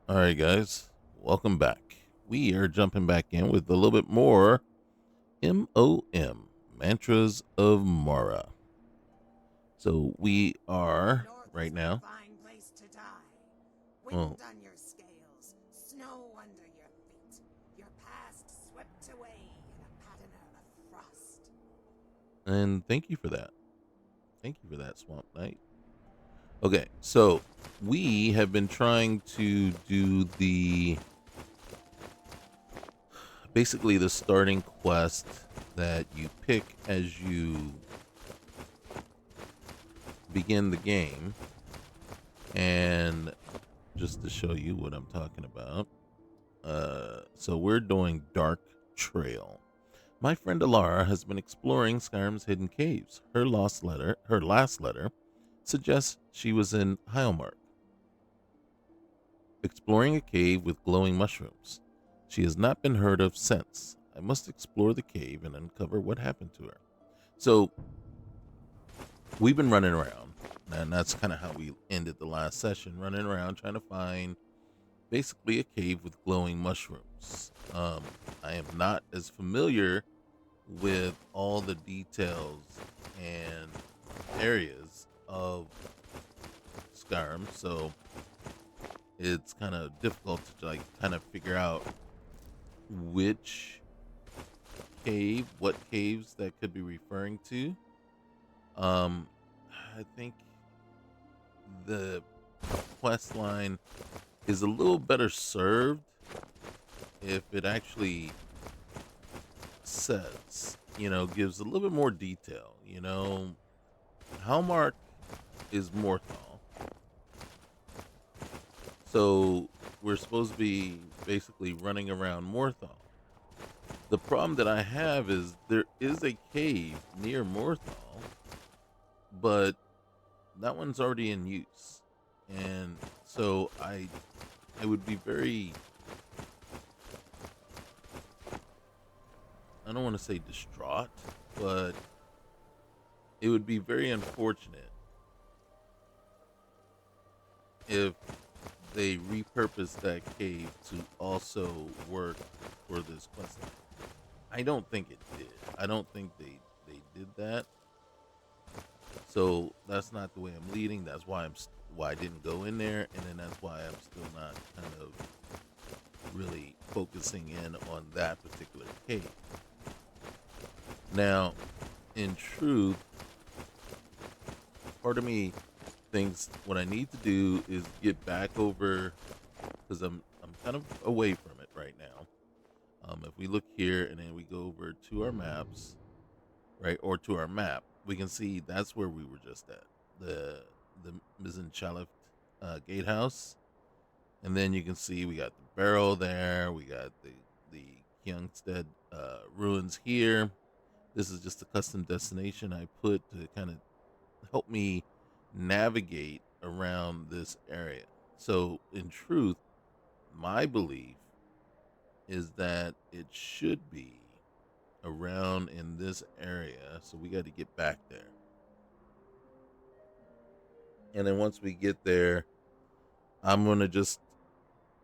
All right, guys, welcome back. We are jumping back in with a little bit more MOM, Mantras of Mara. So we are North right is a now. fine place to die. Oh, Wind on your scales, snow under your feet, your past swept away in a pattern of frost. and thank you for that. Thank you for that, Swamp Knight. Okay, so we have been trying to do basically the starting quest that you pick as you begin the game. And just to show you what I'm talking about, so we're doing Dark Trail. My friend Alara has been exploring Skyrim's hidden caves. Her last letter, suggests she was in Heilmark, exploring a cave with glowing mushrooms. She has not been heard of since. I must explore the cave and uncover what happened to her. So we've been running around, and that's kind of how we ended the last session, running around trying to find basically a cave with glowing mushrooms. I am not as familiar with all the details and areas of Skyrim, so it's kind of difficult to kind of figure out which what caves that could be referring to. Um, I think the quest line is a little better served if it actually says, gives a little bit more detail. Halmark is Morthal, so we're supposed to be basically running around Morthal. The problem that I have is there is a cave near Morthal, but that one's already in use, and so I would be very, I don't want to say distraught, but it would be very unfortunate if they repurposed that cave to also work for this quest line. I don't think it did. I don't think they did that. So that's not the way I'm leading. That's why why I didn't go in there, and then that's why I'm still not kind of really focusing in on that particular cave. Now, in truth, part of me thinks what I need to do is get back over, because I'm kind of away from it right now. If we look here and then we go over to our maps, right, or to our map, we can see that's where we were just at, the Mizenchalift gatehouse, and then you can see we got the barrow there, we got the Kyungstead ruins here. This is just a custom destination I put to kind of help me navigate around this area. So, in truth, my belief is that it should be around in this area. So, we got to get back there. And then once we get there, I'm going to just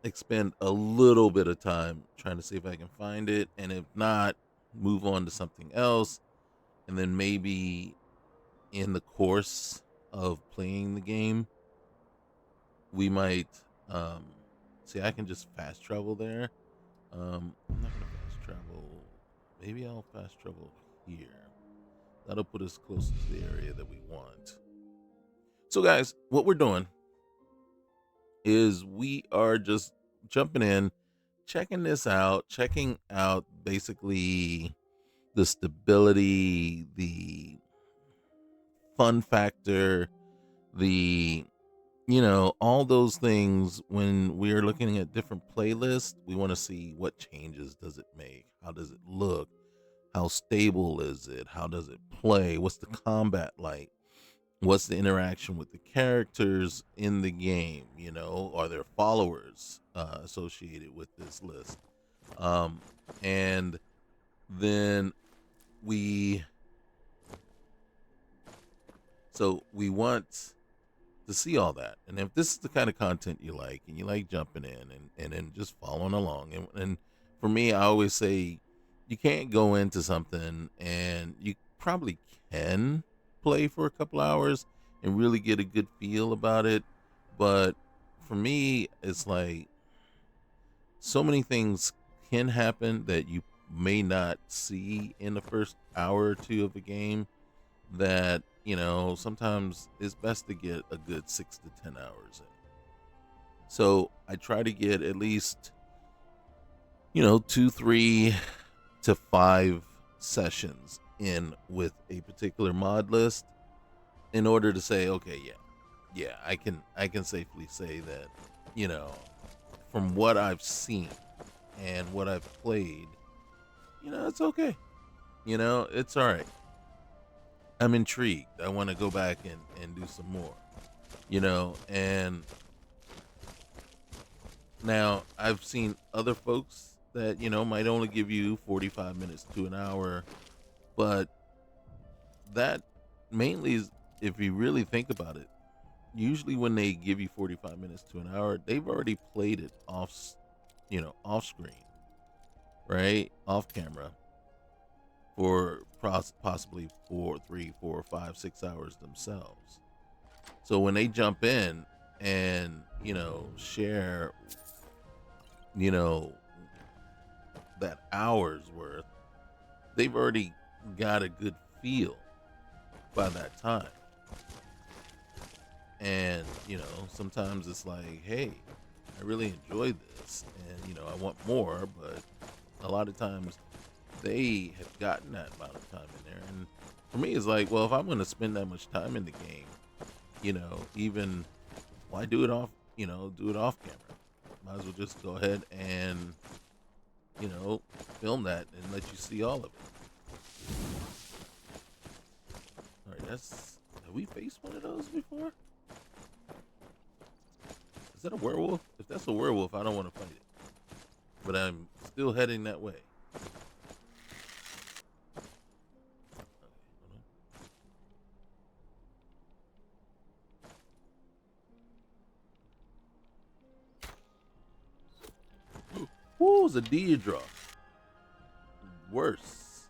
expend a little bit of time trying to see if I can find it. And if not, move on to something else. And then maybe in the course of playing the game, we might see, I can just fast travel there. I'm not gonna fast travel. Maybe I'll fast travel here. That'll put us closer to the area that we want. So guys, what we're doing is we are just jumping in, checking out basically the stability, the fun factor, the all those things. When we're looking at different playlists, we want to see what changes does it make, how does it look, how stable is it, how does it play, what's the combat like, what's the interaction with the characters in the game, are there followers associated with this list, um and then we we want to see all that. And if this is the kind of content you like and you like jumping in and then just following along, and for me, I always say you can't go into something, and you probably can play for a couple hours and really get a good feel about it. But for me, it's like so many things can happen that you may not see in the first hour or two of a game, that sometimes it's best to get a good 6 to 10 hours in. So I try to get at least 2, 3 to 5 sessions in with a particular mod list in order to say, okay, yeah, I can safely say that, from what I've seen and what I've played, it's okay. It's all right. I'm intrigued. I want to go back and do some more, and now I've seen other folks that, might only give you 45 minutes to an hour, but that mainly is, if you really think about it, usually when they give you 45 minutes to an hour, they've already played it off screen, right? Off camera for possibly 4, 3, 4, 5, 6 hours themselves. So when they jump in and, share, you know, that hour's worth, they've already got a good feel by that time. And, sometimes it's like, hey, I really enjoyed this and, I want more, but a lot of times they have gotten that amount of time in there. And for me, it's like, well, if I'm going to spend that much time in the game, even why do it off camera? Might as well just go ahead and, film that and let you see all of it. All right, have we faced one of those before? Is that a werewolf? If that's a werewolf, I don't want to fight it. But I'm still heading that way. Ooh, it's a Deidre. Worse.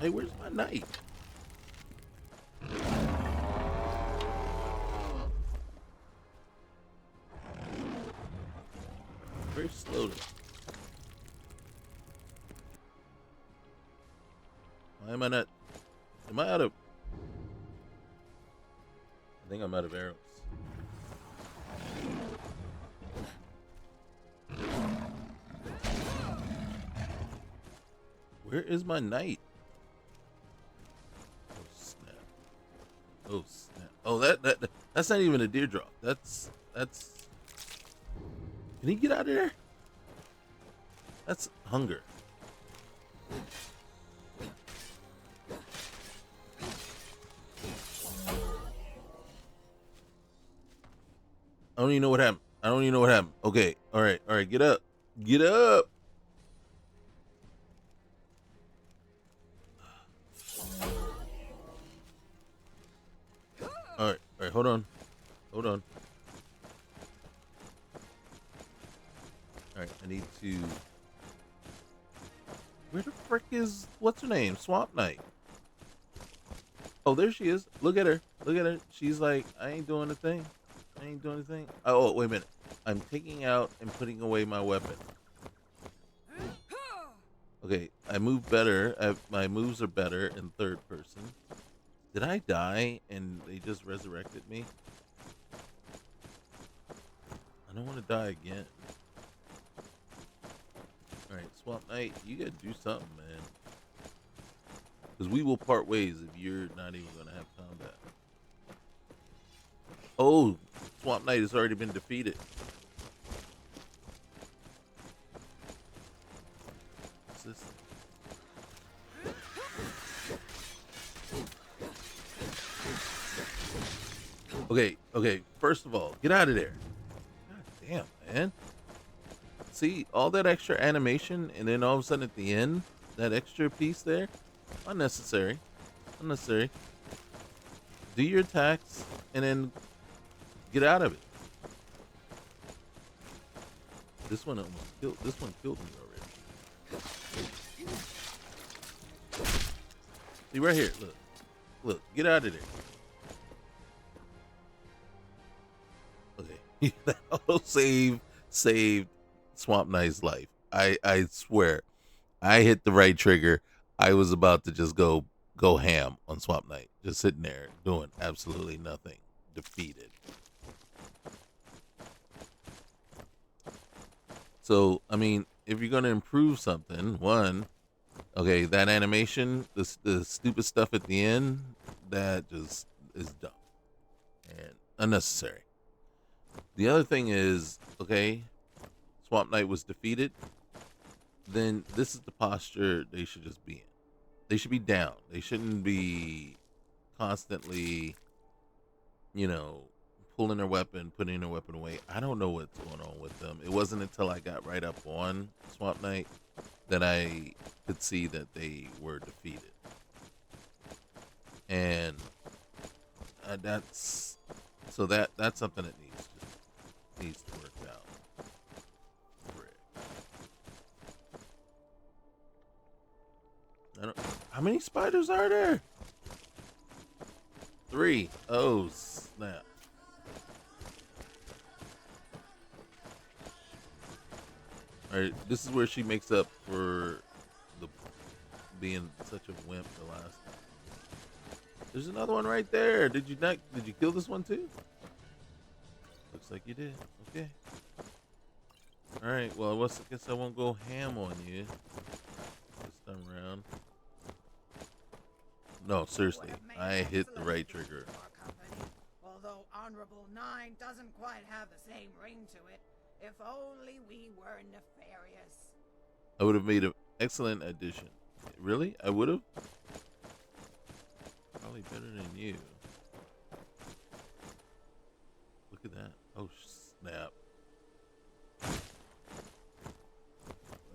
Hey, where's my knife? Very slowly. Why am I not? Am I out of? I think I'm out of arrows. Where is my knight? Oh snap! Oh snap! Oh that's not even a deer drop. That's. Can he get out of there? That's hunger. I don't even know what happened. Okay, all right, get up. Get up. All right, hold on. All right, I need to. Where the frick is, what's her name? Swamp Knight. Oh, there she is. Look at her. She's like, I ain't doing a thing. Oh, wait a minute. I'm taking out and putting away my weapon. Okay, I move better. My moves are better in third person. Did I die and they just resurrected me? I don't want to die again. Alright, Swamp Knight, you gotta do something, man. Because we will part ways if you're not even going to have combat. Oh, Swamp Knight has already been defeated. What's this? Okay. First of all, get out of there. God damn, man. See all that extra animation, and then all of a sudden at the end, that extra piece there, unnecessary, unnecessary. Do your attacks and then get out of it. This one almost killed. This one killed me already. See right here. Look, look. Get out of there. Okay, that auto saved Swamp Knight's life. I swear, I hit the right trigger. I was about to just go ham on Swamp Knight, just sitting there doing absolutely nothing, defeated. So I mean, if you're gonna improve something, one, okay, that animation, the stupid stuff at the end, that just is dumb and unnecessary. The other thing is, okay, Swamp Knight was defeated. Then this is the posture they should just be in. They should be down. They shouldn't be constantly, you know, pulling their weapon, putting their weapon away. I don't know what's going on with them. It wasn't until I got right up on Swamp Knight that I could see that they were defeated. And that's so that's something that needs to work out. How many spiders are there? 3. Oh, snap. Alright, this is where she makes up for the being such a wimp the last time. There's another one right there. Did you kill this one too? Looks like you did. Okay. Alright, well, I guess I won't go ham on you this time around. No, seriously, I hit the right trigger. Although Honorable 9 doesn't quite have the same ring to it, if only we were nefarious. I would have made an excellent addition. Really? I would have? Probably better than you. Look at that. Oh, snap.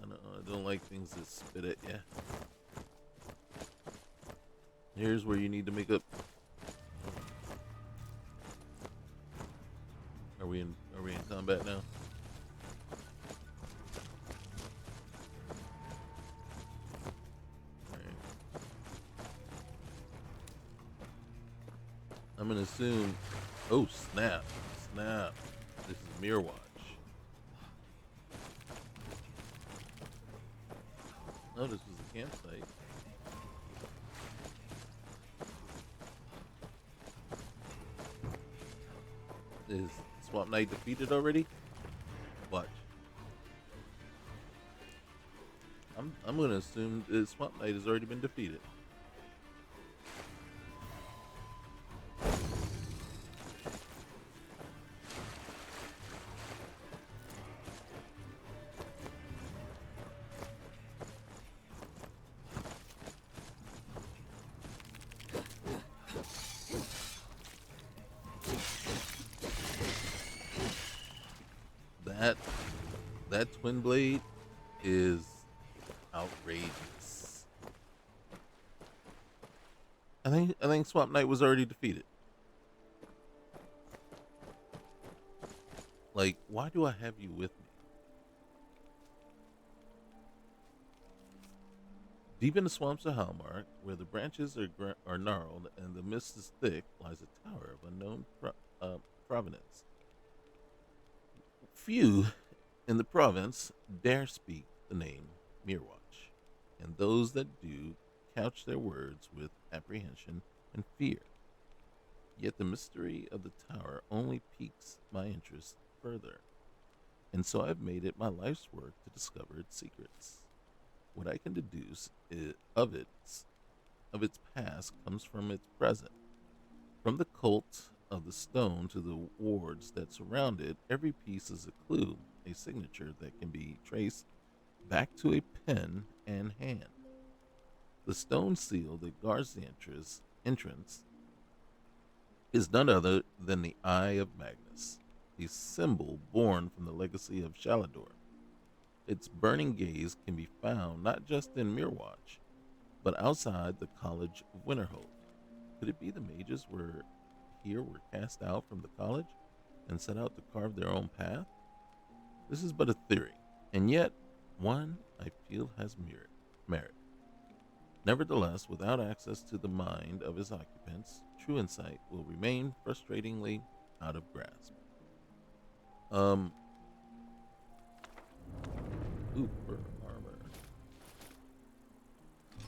I don't like things that spit at you. Here's where you need to make up. Are we in combat now? All right. I'm gonna assume. Oh, snap! Snap! This is Myrwatch. Oh, this was a campsite. Is Swamp Knight defeated already? Watch. I'm gonna assume that Swamp Knight has already been defeated. That twin blade is outrageous. I think Swamp Knight was already defeated. Like, why do I have you with me? Deep in the swamps of Thalmor, where the branches are gnarled and the mist is thick, lies a tower of unknown provenance. Few in the province dare speak the name Myrwatch, and those that do couch their words with apprehension and fear. Yet the mystery of the tower only piques my interest further, and so I've made it my life's work to discover its secrets. What I can deduce of its past comes from its present. From the cult of the stone to the wards that surround it, every piece is a clue, a signature that can be traced back to a pen and hand. The stone seal that guards the entrance is none other than the Eye of Magnus, a symbol born from the legacy of Shalador. Its burning gaze can be found not just in Myrwatch, but outside the College of Winterhold. Could it be the mages were cast out from the college and set out to carve their own path? This is but a theory, and yet one I feel has merit. Nevertheless, without access to the mind of his occupants, true insight will remain frustratingly out of grasp. For armor.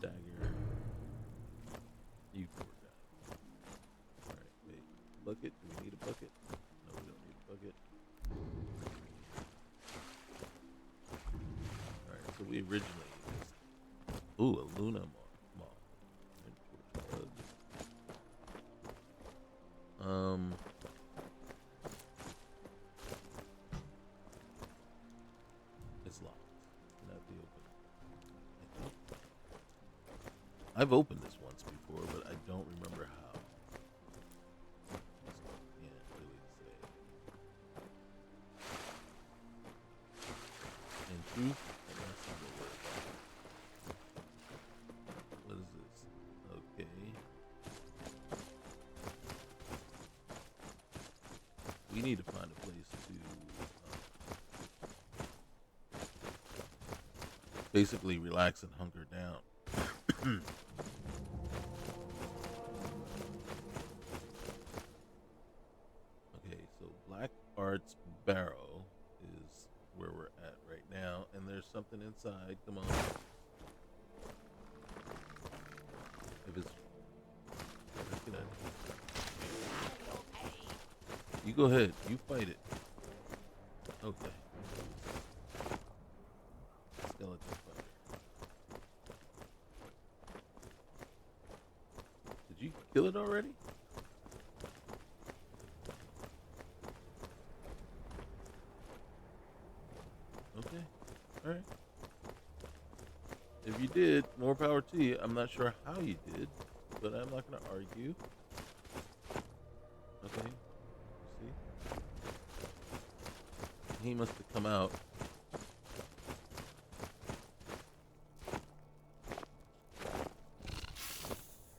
Dagger. You poor guy. Alright, wait. Bucket? Do we need a bucket? No, we don't need a bucket. Alright, so we originally used... Ooh, a Luna Mall. It's locked. Cannot be opened. I think I've opened this once before, but I don't remember how. So I can't really say. In truth, that's not what we're about. What is this? Okay. We need to find a place to basically relax and hunker down. Okay, so Black Arts Barrow is where we're at right now, and there's something inside. Come on. If it's... Get out of here. You go ahead. You fight it. Okay. Skeleton fighter. Did you kill it already? Okay. Alright. If you did, more power to you. I'm not sure how you did, but I'm not going to argue. Okay. See? He must have come out.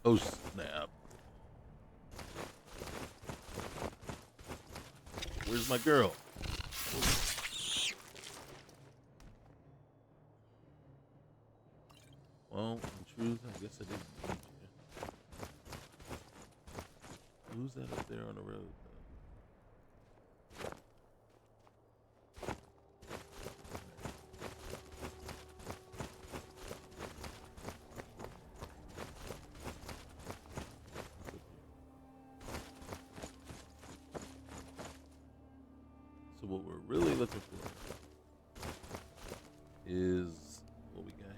Oh, snap. Where's my girl? Well, in truth, I guess I didn't need you. Who's that up there on the road, So what we're really looking for is what we got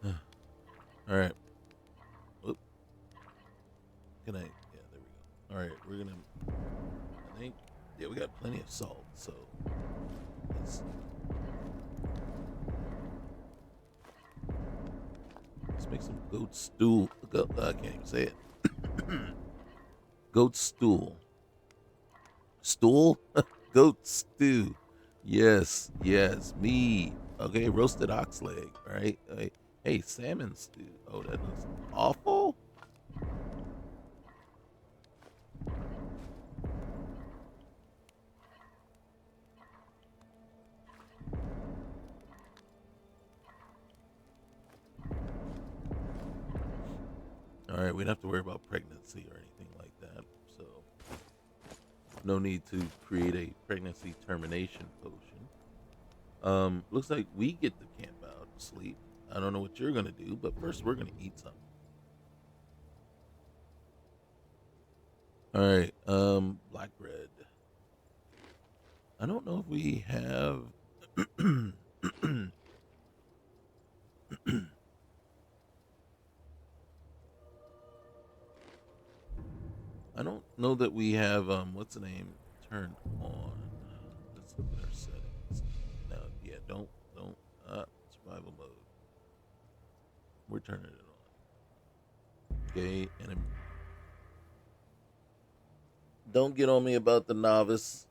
here. All right. Whoop. Can I? Yeah, there we go. All right, we're gonna. I think. Yeah, we got plenty of salt, so let's make some goat stew. I can't even say it. Goat stool. Stool? Goat stew. Yes, me. Okay, roasted ox leg, right? Hey, salmon stew. Oh, that looks awful. All right, we don't have to worry about pregnancy or anything like that, so no need to create a pregnancy termination potion. Looks like we get to camp out and sleep. I don't know what you're gonna do, but first we're gonna eat something. All right, black bread. I don't know if we have. I don't know that we have what's the name turned on. Let's look at our settings. No, yeah, don't survival mode. We're turning it on. Okay, and don't get on me about the novice.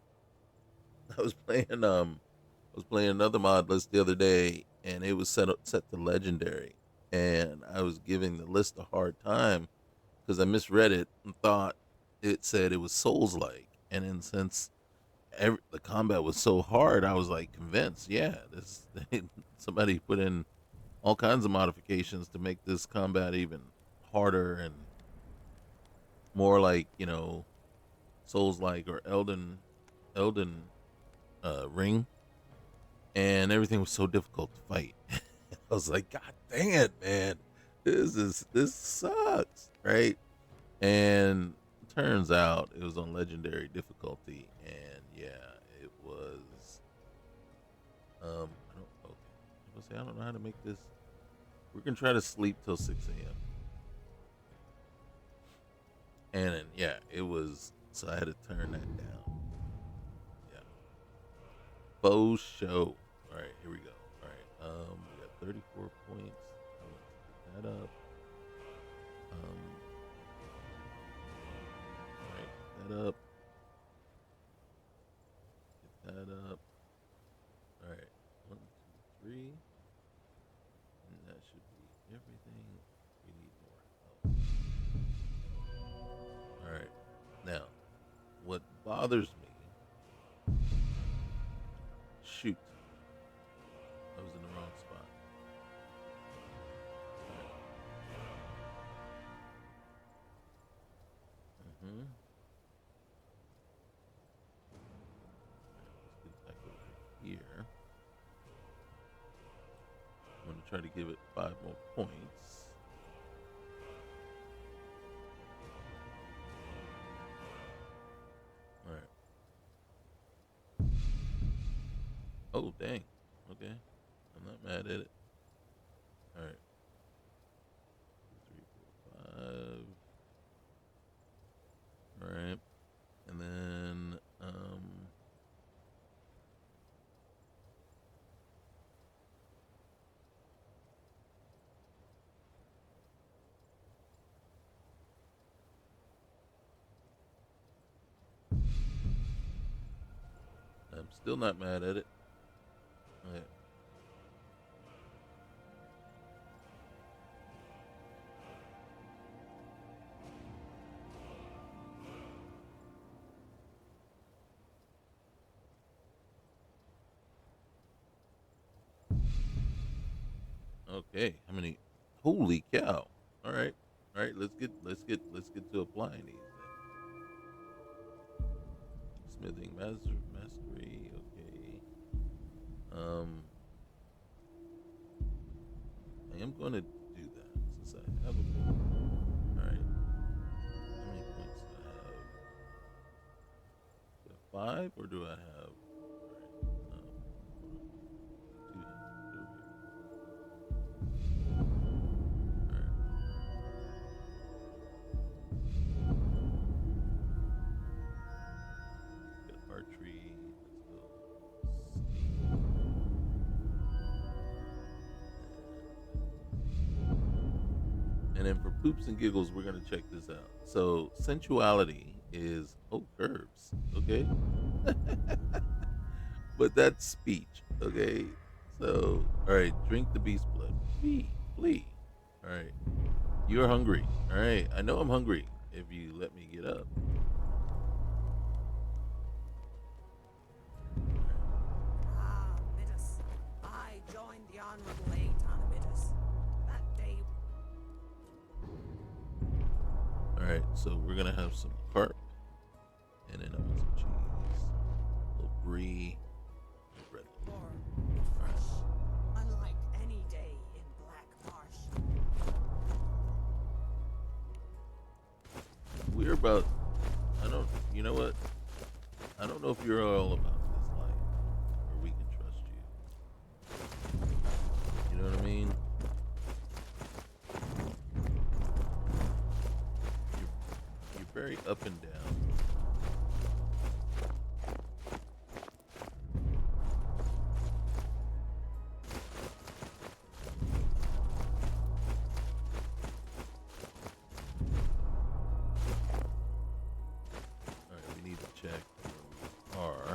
I was playing another mod list the other day, and it was set to legendary, and I was giving the list a hard time because I misread it and thought it said it was Souls like, and then since the combat was so hard, I was like convinced, yeah, this somebody put in all kinds of modifications to make this combat even harder and more like Souls like or Elden Ring, and everything was so difficult to fight. I was like, God dang it, man, this sucks, right? And turns out it was on legendary difficulty, and yeah, it was. I don't. Okay, I was gonna say I don't know how to make this. We're gonna try to sleep till 6 a.m. And then, yeah, it was. So I had to turn that down. Yeah, faux show. All right, here we go. All right, we got 34 points. I want to pick that up. All right, that up. Get that up. All right, 1, 2, 3. And that should be everything. We need more health. All right, now, what bothers me? Shoot, I was in the wrong spot. Mm-hmm. Let's get back over here. I'm going to try to give it 5 more points. All right. Oh, dang. Okay. I'm not mad at it. All right. 2, 3, 4, 5. All right. And then, I'm still not mad at it. All right. Okay, how many? Holy cow! All right, all right. Let's get to applying these. Then. Smithing mastery. Okay. I am going to do that since I have a book. All right. How many points do I have? Do I have 5 or do I have? All right. Hold on. 2 here. Get archery. Let's go. And then for poops and giggles, we're gonna check this out. So sensuality is curves, okay, but that's speech, okay. So all right, drink the beast blood, flee. All right, you're hungry. All right, I know I'm hungry. If you let me get up. Ah, Midas. I joined the Honorable Eight on Midas. That day. All right, so we're gonna have some carp, and then I want some cheese, a little brie, bread. Or fresh, unlike any day in Black Marsh. We're about. I don't. You know what? I don't know if you're all about this life, or we can trust you. You know what I mean? You're very up and down. All right, we need to check where we are.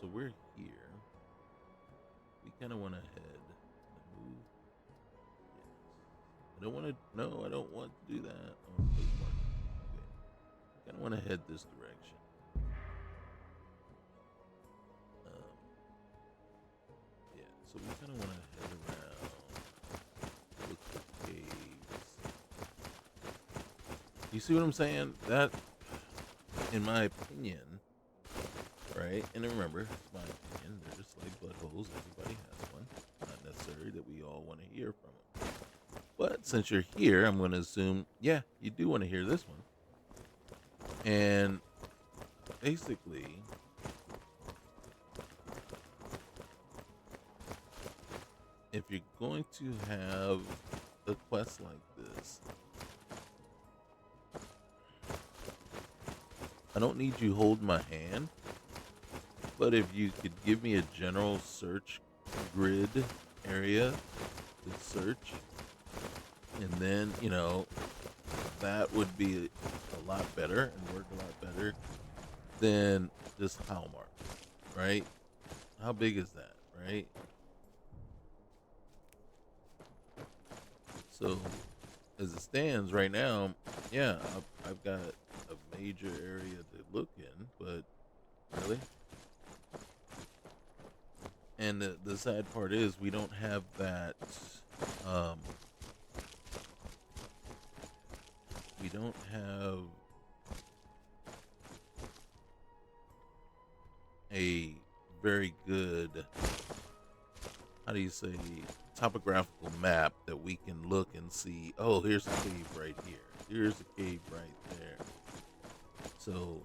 So we're here. We kind of want to head. Move. Yes. I don't want to. No, I don't want to do that. I want to place marker. Okay. Kind of want to head this direction. Yeah. So we kind of want to head around. Look for caves. You see what I'm saying? That, in my opinion, right? And remember, it's my opinion. They're just like buttholes. Everybody has one. Not necessary that we all want to hear from them. But since you're here, I'm going to assume, yeah, you do want to hear this one. And basically, if you're going to have a quest like this, I don't need you holding my hand, but if you could give me a general search grid area to search, and then, you know, that would be a lot better and work a lot better than just Thalmor, right? How big is that, right? So, as it stands right now, yeah, I've got a major area to look in, but really? And the sad part is we don't have that, we don't have a very good, how do you say, topographical map that we can look and see, oh, here's a cave right here. Here's a cave right there. So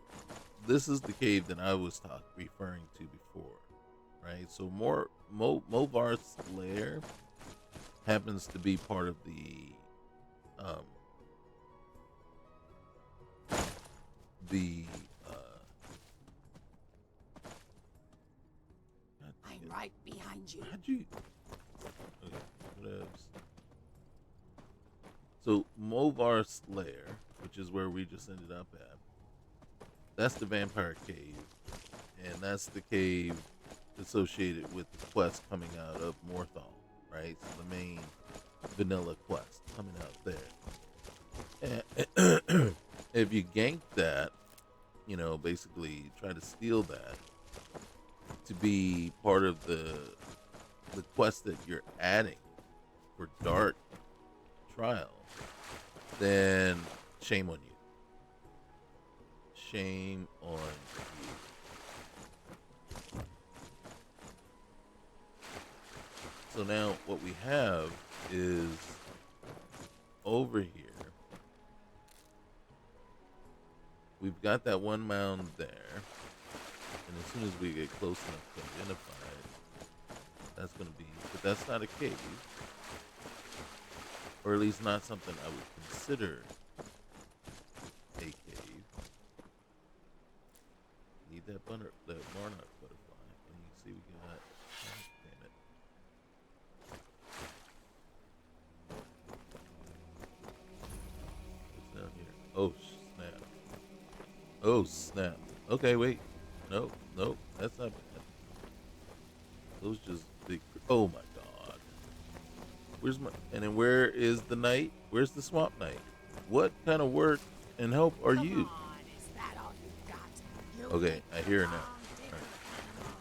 this is the cave that I was referring to before, right? So Movar's lair happens to be part of the I'm right behind you. how'd you okay, whatevs. So Movar's lair, which is where we just ended up at, that's the vampire cave, and that's the cave associated with the quest coming out of Morthal, right? So the main vanilla quest coming out there. And if you gank that, you know, basically try to steal that to be part of the quest that you're adding for Dark Trial, then shame on you. Shame on you. So now what we have is over here. We've got that one mound there. And as soon as we get close enough to identify it, that's going to be, but that's not a cave. Or at least not something I would consider a cave. Need that monarch butterfly. And you can see we got, oh, damn it. What's down here? Oh, snap. Oh, snap. Okay, wait. Nope, that's not bad. Those just big. Oh my god. Where's my? And then where is the knight? Where's the swamp knight? What kind of work and help are Come you? on, is that all you got? You Okay, think I hear her the now. long dinner animal?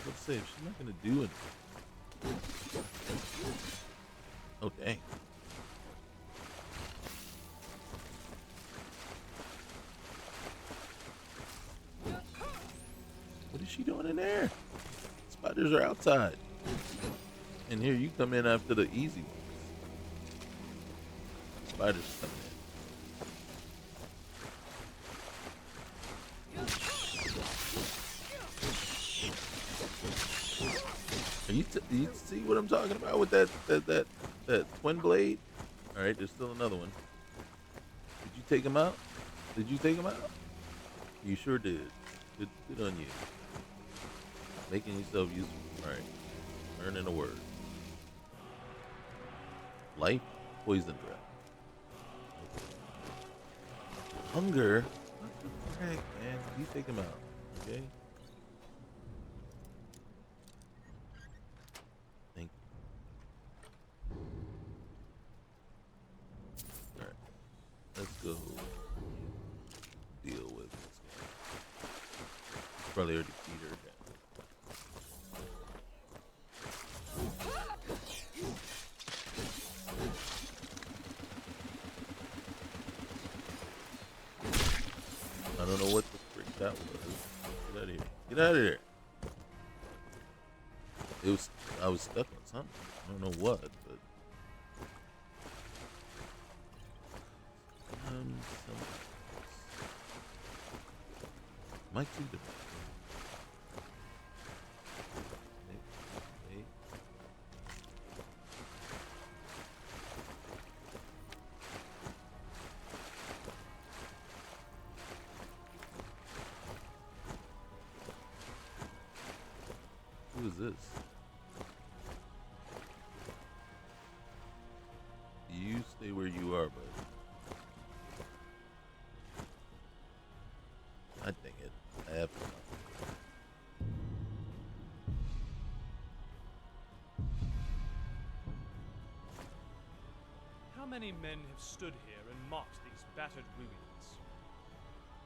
Let's see. She's not gonna do anything. Oh dang. What is she doing in there? Spiders are outside. And here you come in after the easy ones. Spiders coming in. You see what I'm talking about with that twin blade? All right, there's still another one. Did you take him out? Did you take him out? You sure did. Good on you. Making yourself useful. All right, learning a word. Life, poison breath. Hunger. What the frick, man? You take him out, okay? Thank you. Alright. Let's go deal with this guy. Probably already beat her down. I don't know what the frick that was. Get out of here. Get out of here. I was stuck on something. I don't know what, but something else. Am I too different? Hey. Who is this? You stay where you are, bud. I dang it. I have to. How many men have stood here and mocked these battered ruins?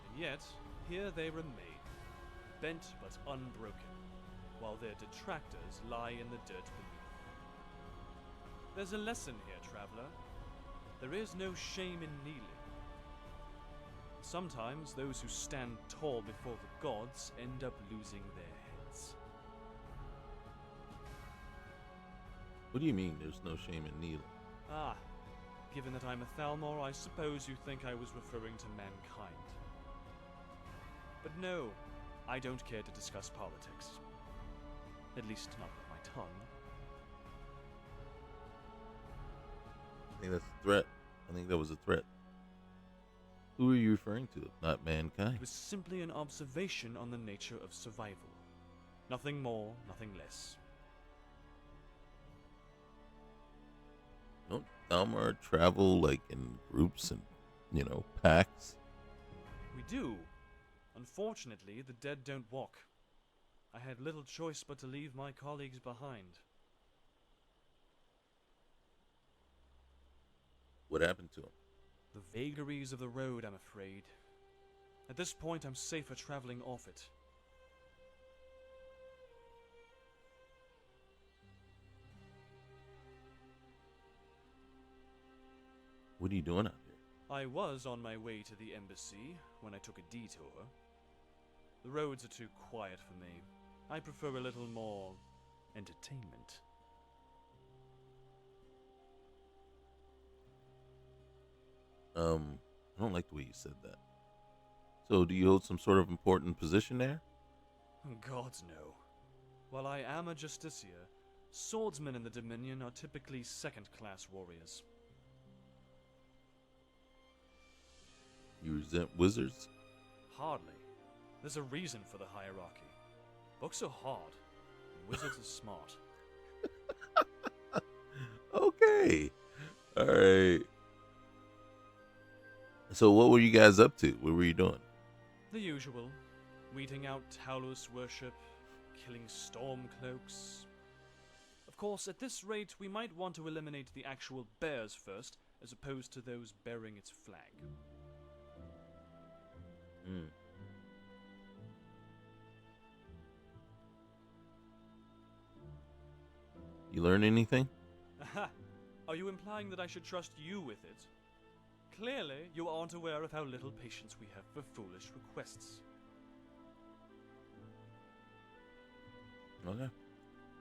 And yet, here they remain, bent but unbroken, while their detractors lie in the dirt beneath. There's a lesson here, traveler. There is no shame in kneeling. Sometimes those who stand tall before the gods end up losing their heads. What do you mean there's no shame in kneeling? Ah, given that I'm a Thalmor, I suppose you think I was referring to mankind. But no, I don't care to discuss politics. At least not with my tongue. I think that's a threat. I think that was a threat. Who are you referring to, if not mankind? It was simply an observation on the nature of survival. Nothing more, nothing less. Don't Thalmor travel like in groups and, packs? We do. Unfortunately, the dead don't walk. I had little choice but to leave my colleagues behind. What happened to him? The vagaries of the road, I'm afraid. At this point, I'm safer traveling off it. What are you doing out here? I was on my way to the embassy when I took a detour. The roads are too quiet for me. I prefer a little more entertainment. I don't like the way you said that. So, do you hold some sort of important position there? Gods no. While I am a justiciar, swordsmen in the Dominion are typically second-class warriors. You resent wizards? Hardly. There's a reason for the hierarchy. Books are hard, and wizards are smart. Okay. All right. So, what were you guys up to? What were you doing? The usual. Weeding out Talos worship, killing stormcloaks. Of course, at this rate, we might want to eliminate the actual bears first, as opposed to those bearing its flag. You learn anything? Aha! Are you implying that I should trust you with it? Clearly, you aren't aware of how little patience we have for foolish requests. Okay.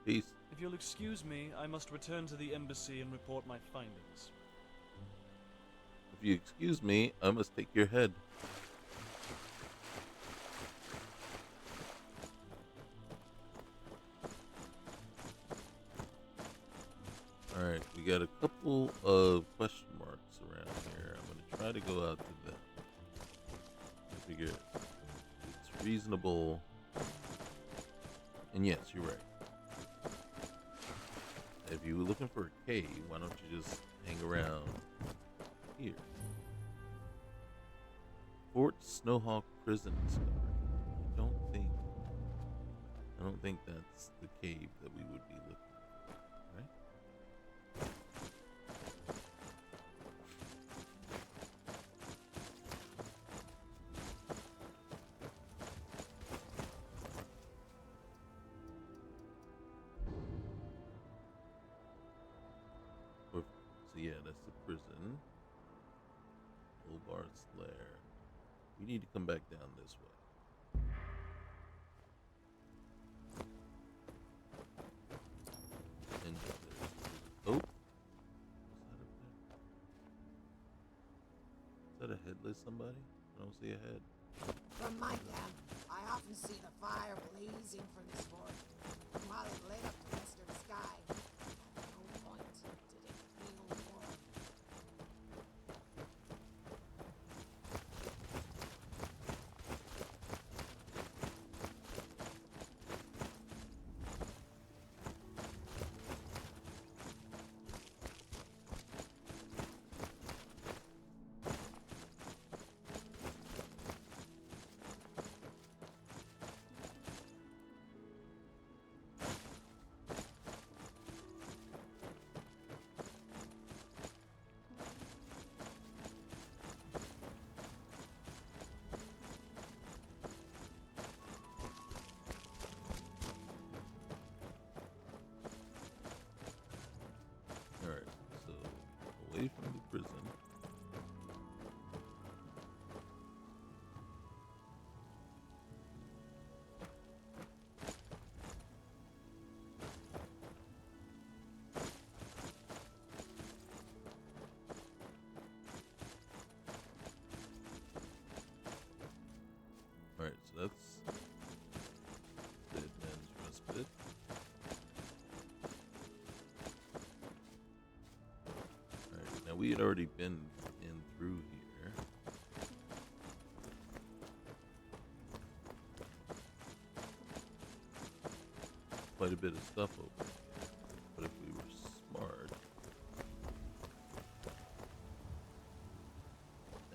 Peace. If you'll excuse me, I must return to the embassy and report my findings. If you excuse me, I must take your head. Alright, we got a couple of question marks around here. I'm going to try to go out to them. I figure it's reasonable. And yes, you're right. If you were looking for a cave, why don't you just hang around here? Fort Snowhawk Prison discovered. I don't think that's the cave that we would be looking for, right? So yeah, that's the prison. Olbar's lair. We need to come back down this way. And yeah, oh, what's that up there? Is that a headless somebody? I don't see a head. From my camp, I often see the fire blazing from this fort. And while it lit up the western sky, at no point did it feel warm. Alright, so away from the prison. Alright, so that's Dead Man's Respite. Alright, now we had already been in through here. Quite a bit of stuff over here. But if we were smart,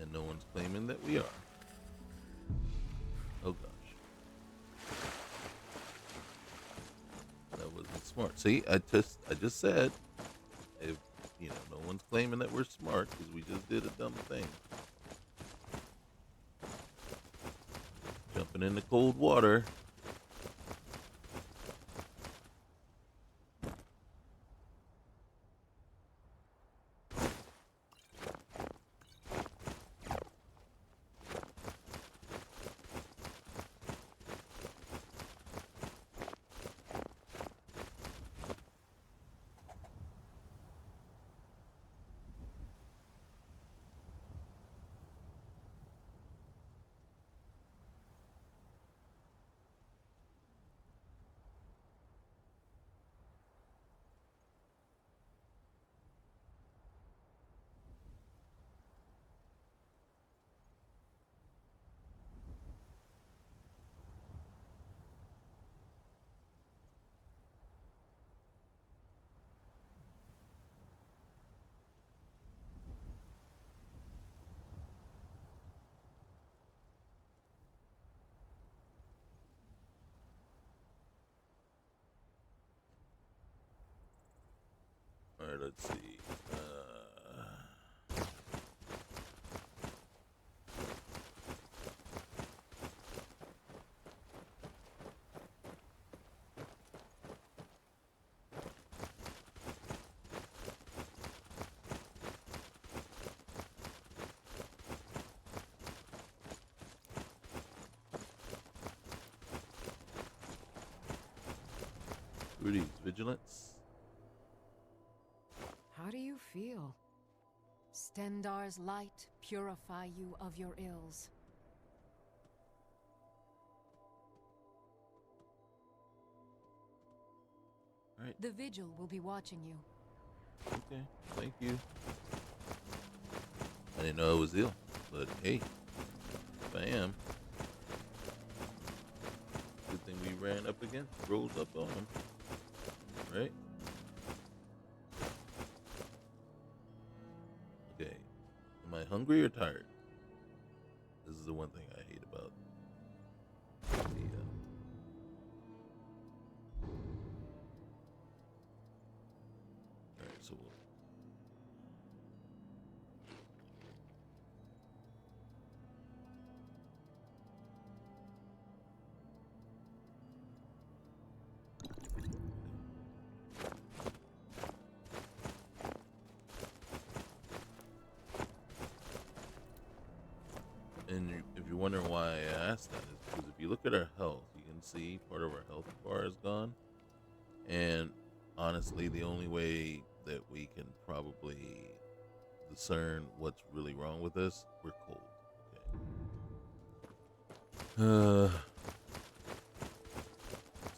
and no one's claiming that we are. Oh gosh. That wasn't smart. See, I just said, if no one's claiming that we're smart because we just did a dumb thing. Jumping into cold water. Alright, let's see. Rudy's vigilance. How do you feel? Stendar's light purify you of your ills. Alright, The vigil will be watching you. okay, thank you. I didn't know I was ill, but hey, if I am, good thing we ran up against, rolled up on him, right? Okay, am I hungry or tired? This is the one thing I hate about the And if you're wondering why I asked that, is because if you look at our health, you can see part of our health bar is gone. And honestly, the only way that we can probably discern what's really wrong with us, we're cold. Okay.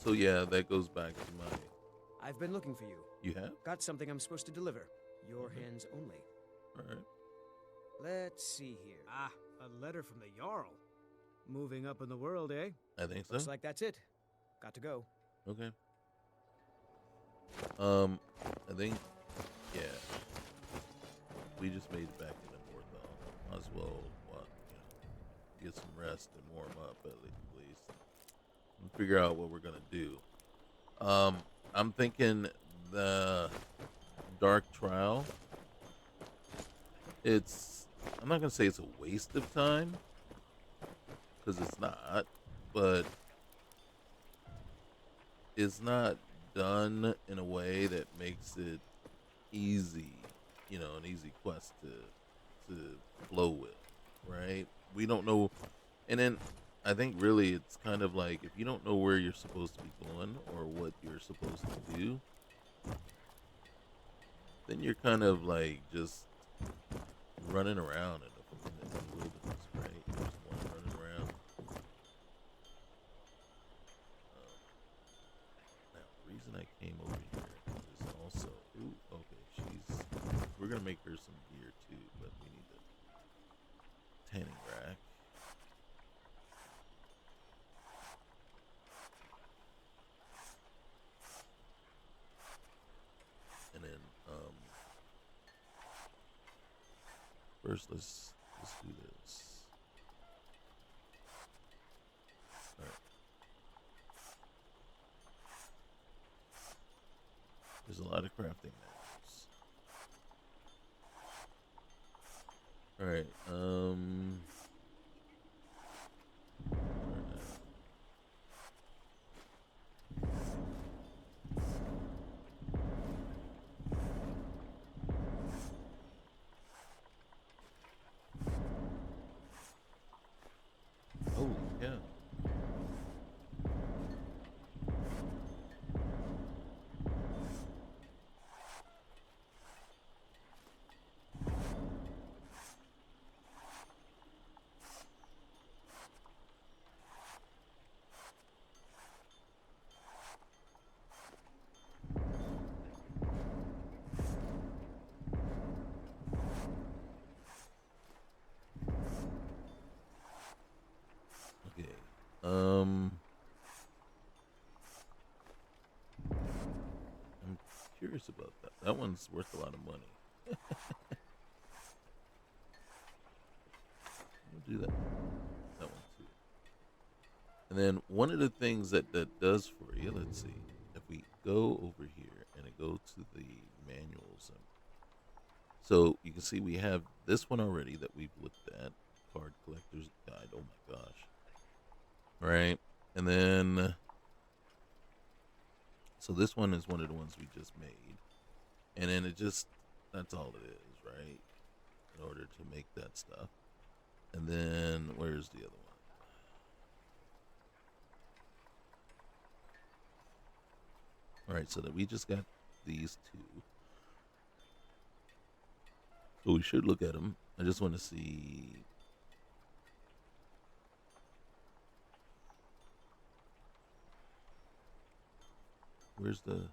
So yeah, that goes back to my. I've been looking for you. You have? Got something I'm supposed to deliver. Your hands only. All right. Let's see here. Ah, a letter from the Jarl. Moving up in the world, eh? I think so. Looks like that's it. Got to go. Okay. I think, yeah. We just made it back into Morthal. Might as well, get some rest and warm up at least. And figure out what we're gonna do. I'm thinking the Dark Trial. I'm not gonna say it's a waste of time, because it's not, but it's not done in a way that makes it easy, an easy quest to flow with, right? We don't know, and then I think really it's kind of like if you don't know where you're supposed to be going or what you're supposed to do, then you're kind of like just running around in the wilderness, right? You just want to run around. Now, the reason I came over here is also, we're gonna make her some gear too, but we need a tanning rack. And then, first let's do this. All right. There's a lot of crafting manuals. All right. Oh, yeah. Okay. I'm curious about that. That one's worth a lot of money. We'll do that. That one too. And then one of the things that does for you, let's see, if we go over here and it go to the manuals, so you can see we have this one already that we've looked at, Card Collector's Guide. Oh my gosh. Right. And then, so this one is one of the ones we just made. And then that's all it is, right? In order to make that stuff. And then, where's the other one? All right, so that we just got these two. So we should look at them. I just want to see. Where's the...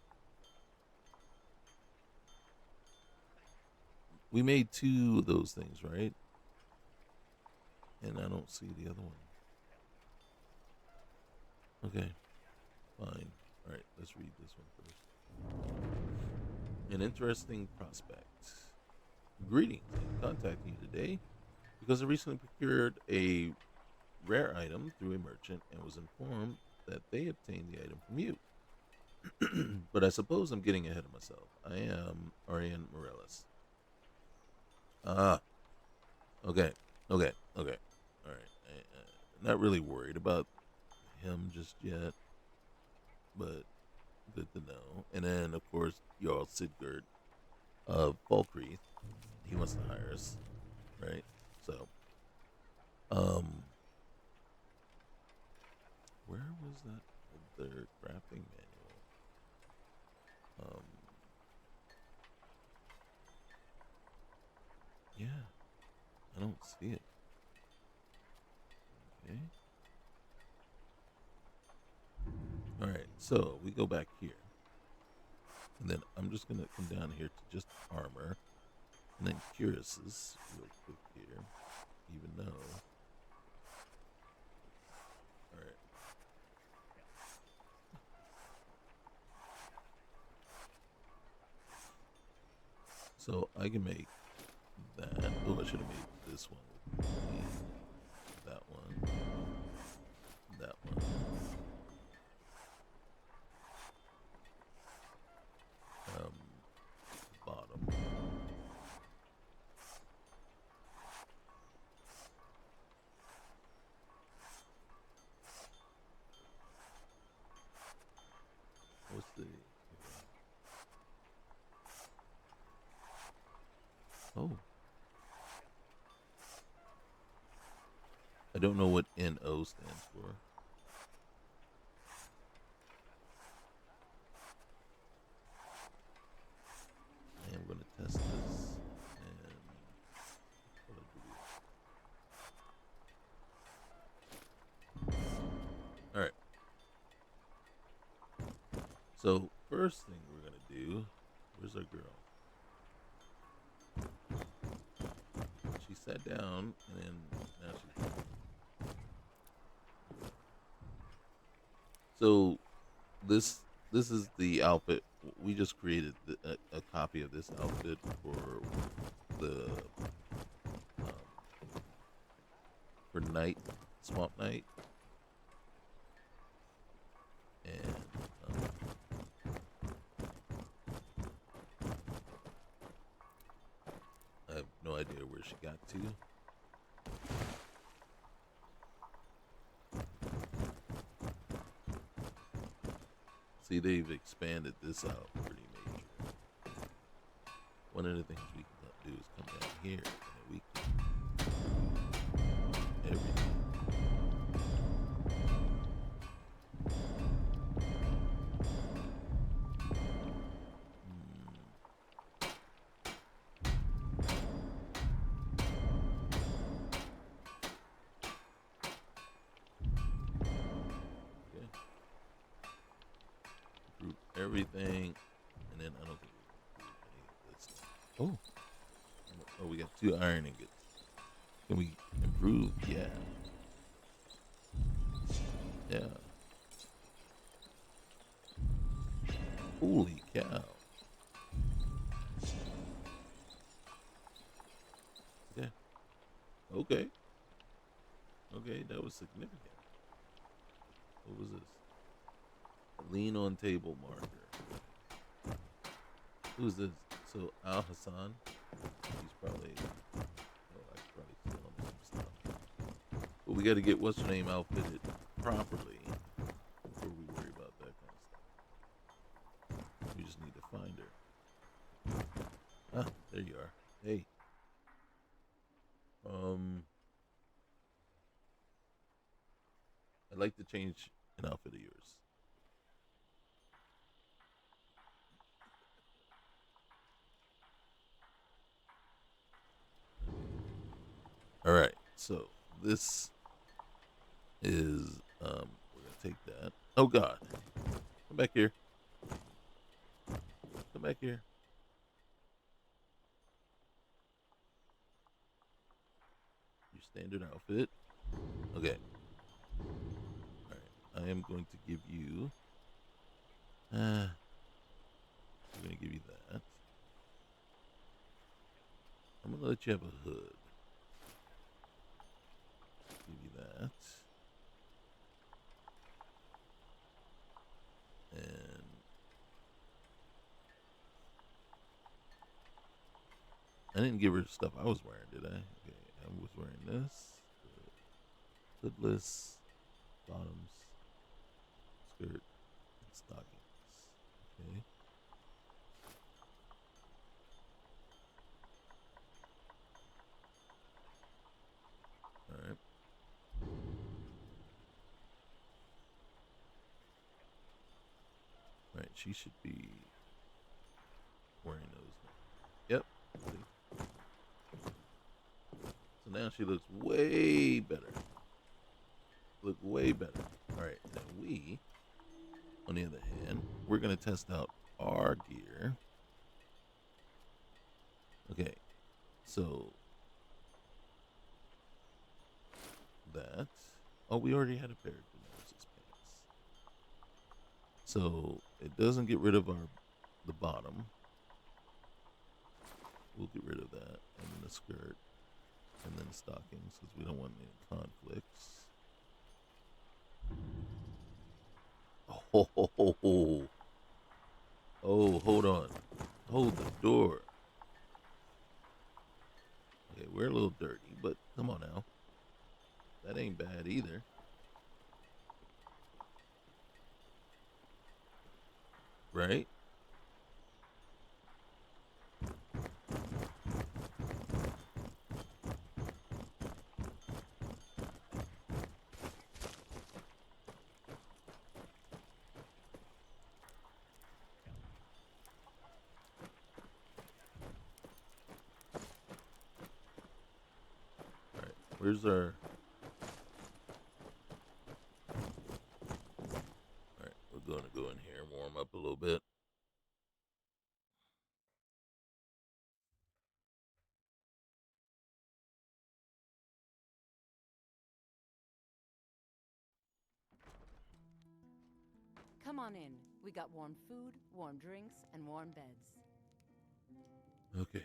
We made two of those things, right? And I don't see the other one. Okay, fine. All right, let's read this one first. An interesting prospect. Greetings. I'm contacting you today because I recently procured a rare item through a merchant and was informed that they obtained the item from you. But I suppose I'm getting ahead of myself. I am Arian Morellis. Okay. All right. Not really worried about him just yet, but good to know. And then, of course, Jarl Sigurd of Falkreath. He wants to hire us, right? So, is that? Their crafting manual. Yeah, I don't see it. Okay. All right, so we go back here, and then I'm just gonna come down here to just armor, and then cuirasses real quick here, even though. All right. So I can make that. Oh, I should have made this one with that one, that one. Bottom. What's the? Oh. I don't know what NO stands for. I am going to test this. And what do we? Alright. So, first thing we're going to do, where's our girl? She sat down, and then now she's. So, this is the outfit. We just created a copy of this outfit the for night, swamp night, and I have no idea where she got to. See, they've expanded this out pretty major. One of the things we can do is come down here and we can do everything. Okay. Group everything, and then I don't think we can do any of this stuff. Oh, we got 2 iron ingots. Can we improve? Yeah. Yeah. Holy cow. Yeah. Okay. Okay, that was significant. What was this? Lean on table marker. Who's this? So Al Hassan. He's probably. Oh, I could probably sell him some stuff. But we got to get what's her name outfitted properly before we worry about that kind of stuff. We just need to find her. Ah, there you are. Hey. I'd like to change an outfit of yours. All right, so this is we're gonna take that. Oh God, come back here. Come back here. Your standard outfit. Okay. All right, I am going to give you. I'm gonna give you that. I'm gonna let you have a hood. Give you that. And I didn't give her stuff I was wearing, did I? Okay, I was wearing this. Hoodless, bottoms, skirt, and stockings. Okay. All right. she should be wearing those now. Yep. See? So now she looks way better. Look way better. All right. Now we, on the other hand, we're gonna test out our gear. Okay. So that. Oh, we already had a pair of Moses pants. So it doesn't get rid of the bottom. We'll get rid of that, and then the skirt, and then the stockings, because we don't want any conflicts. Oh, oh, hold on. Hold the door. Okay, we're a little dirty, but come on now. That ain't bad either. Right? Alright, where's our... Alright, we're gonna go in here and warm up a little bit. Come on in. We got warm food, warm drinks, and warm beds. Okay.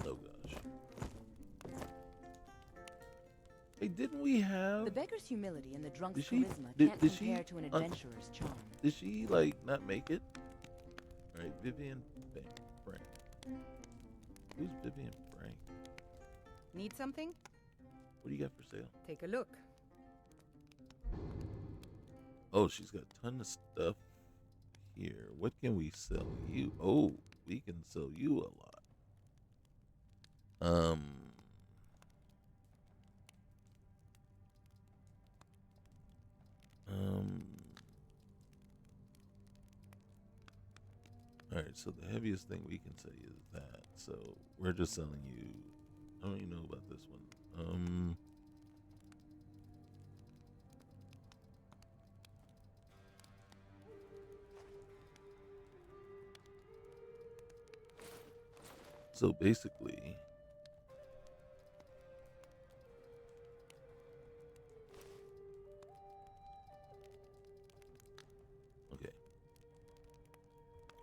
Oh gosh. Hey, didn't we have... The beggar's humility and the drunk's Did she- charisma did- can't did she compare to an adventurer's charm. Did she, like, not make it? Alright, Vivian Frank. Who's Vivian Frank? Need something? What do you got for sale? Take a look. Oh, she's got a ton of stuff here. What can we sell you? Oh, we can sell you a lot. All right, so the heaviest thing we can say is that. So we're just selling you. I don't even know about this one. So basically, okay.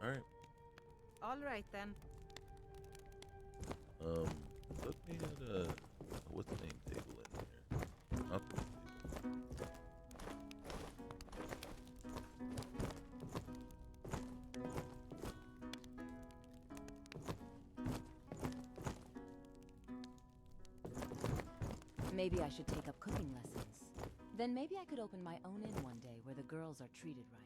All right. All right then. Let me get a what's the name table in here? Alchemy table. Maybe I should take up cooking lessons. Then maybe I could open my own inn one day where the girls are treated right.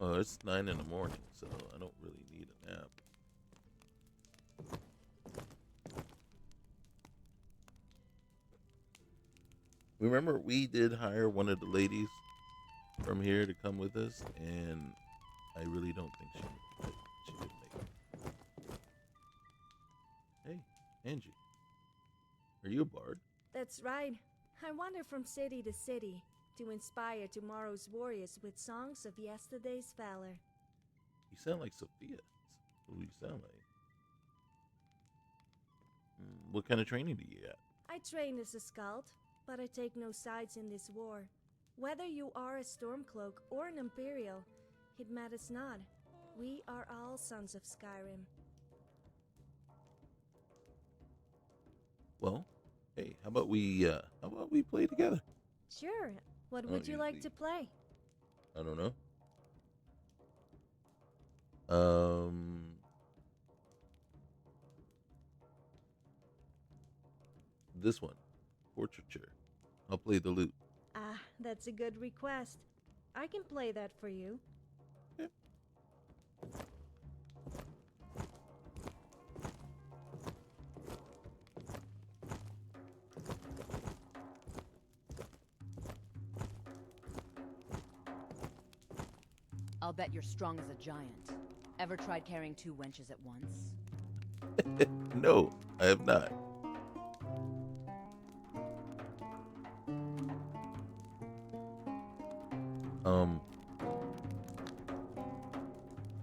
Oh, it's 9 in the morning, so I don't really need a nap. Remember, we did hire one of the ladies from here to come with us, and I really don't think she didn't make it. Hey, Angie, are you a bard? That's right. I wander from city to city to inspire tomorrow's warriors with songs of yesterday's valor. You sound like Sophia. Who do you sound like? What kind of training do you get? I train as a skald, but I take no sides in this war. Whether you are a Stormcloak or an Imperial, it matters not. We are all sons of Skyrim. Well, hey, how about we play together? Sure. What would you like to play? I don't know. This one. portraiture. I'll play the lute. Ah, that's a good request. I can play that for you. Yeah. I'll bet you're strong as a giant. Ever tried carrying 2 wenches at once? No, I have not.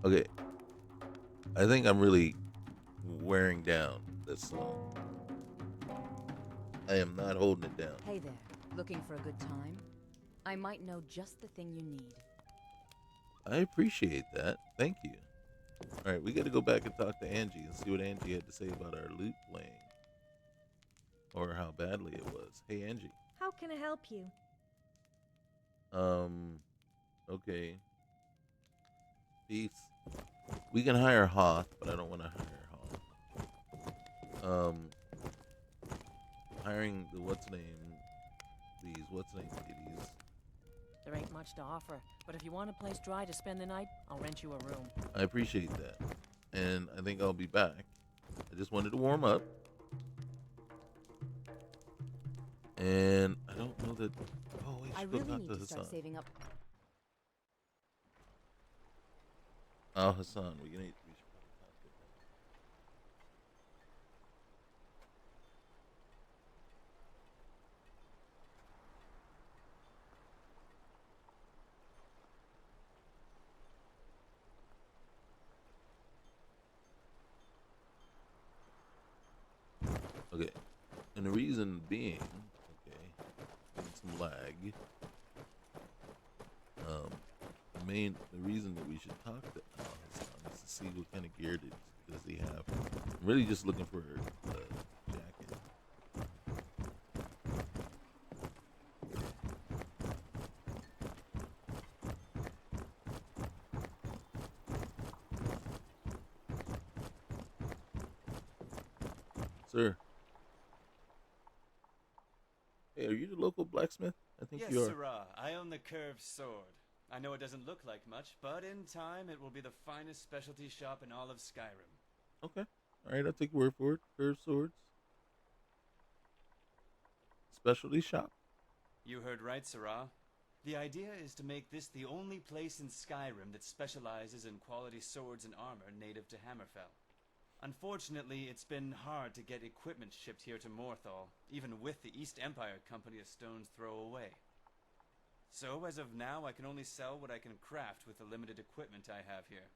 Okay. I think I'm really wearing down this song. I am not holding it down. Hey there, looking for a good time? I might know just the thing you need. I appreciate that. Thank you. All right, we got to go back and talk to Angie and see what Angie had to say about our lute playing. Or how badly it was. Hey, Angie. How can I help you? Okay. Peace. We can hire Hoth, but I don't want to hire Hoth. Hiring the these ladies. There ain't much to offer, but if you want a place dry to spend the night, I'll rent you a room. I appreciate that. And I think I'll be back. I just wanted to warm up. And I don't know that. Oh, we I should go really talk need to to start Hassan. saving up. Oh, Hassan, we should probably talk to him. Okay, and the reason being, getting some lag. The reason that we should talk to Hassan is to see what kind of gear does he have. I'm really just looking for a jacket. Sir. Hey, are you the local blacksmith? I think Yes, you are. sirrah. I own the curved sword. I know it doesn't look like much, but in time it will be the finest specialty shop in all of Skyrim. Okay. All right, I'll take your word for it. Curved swords. Specialty shop. You heard right, sirrah. The idea is to make this the only place in Skyrim that specializes in quality swords and armor native to Hammerfell. Unfortunately, it's been hard to get equipment shipped here to Morthal, even with the East Empire Company a stone's throw away. So, as of now, I can only sell what I can craft with the limited equipment I have here.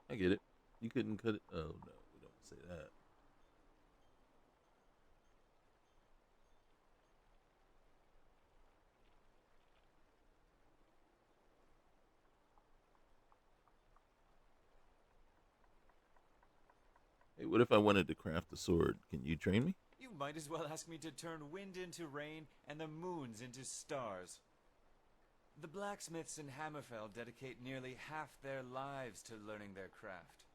I get it. You couldn't cut it. Oh, no, we don't say that. Hey, what if I wanted to craft a sword? Can you train me? You might as well ask me to turn wind into rain and the moons into stars. The blacksmiths in Hammerfell dedicate nearly half their lives to learning their craft.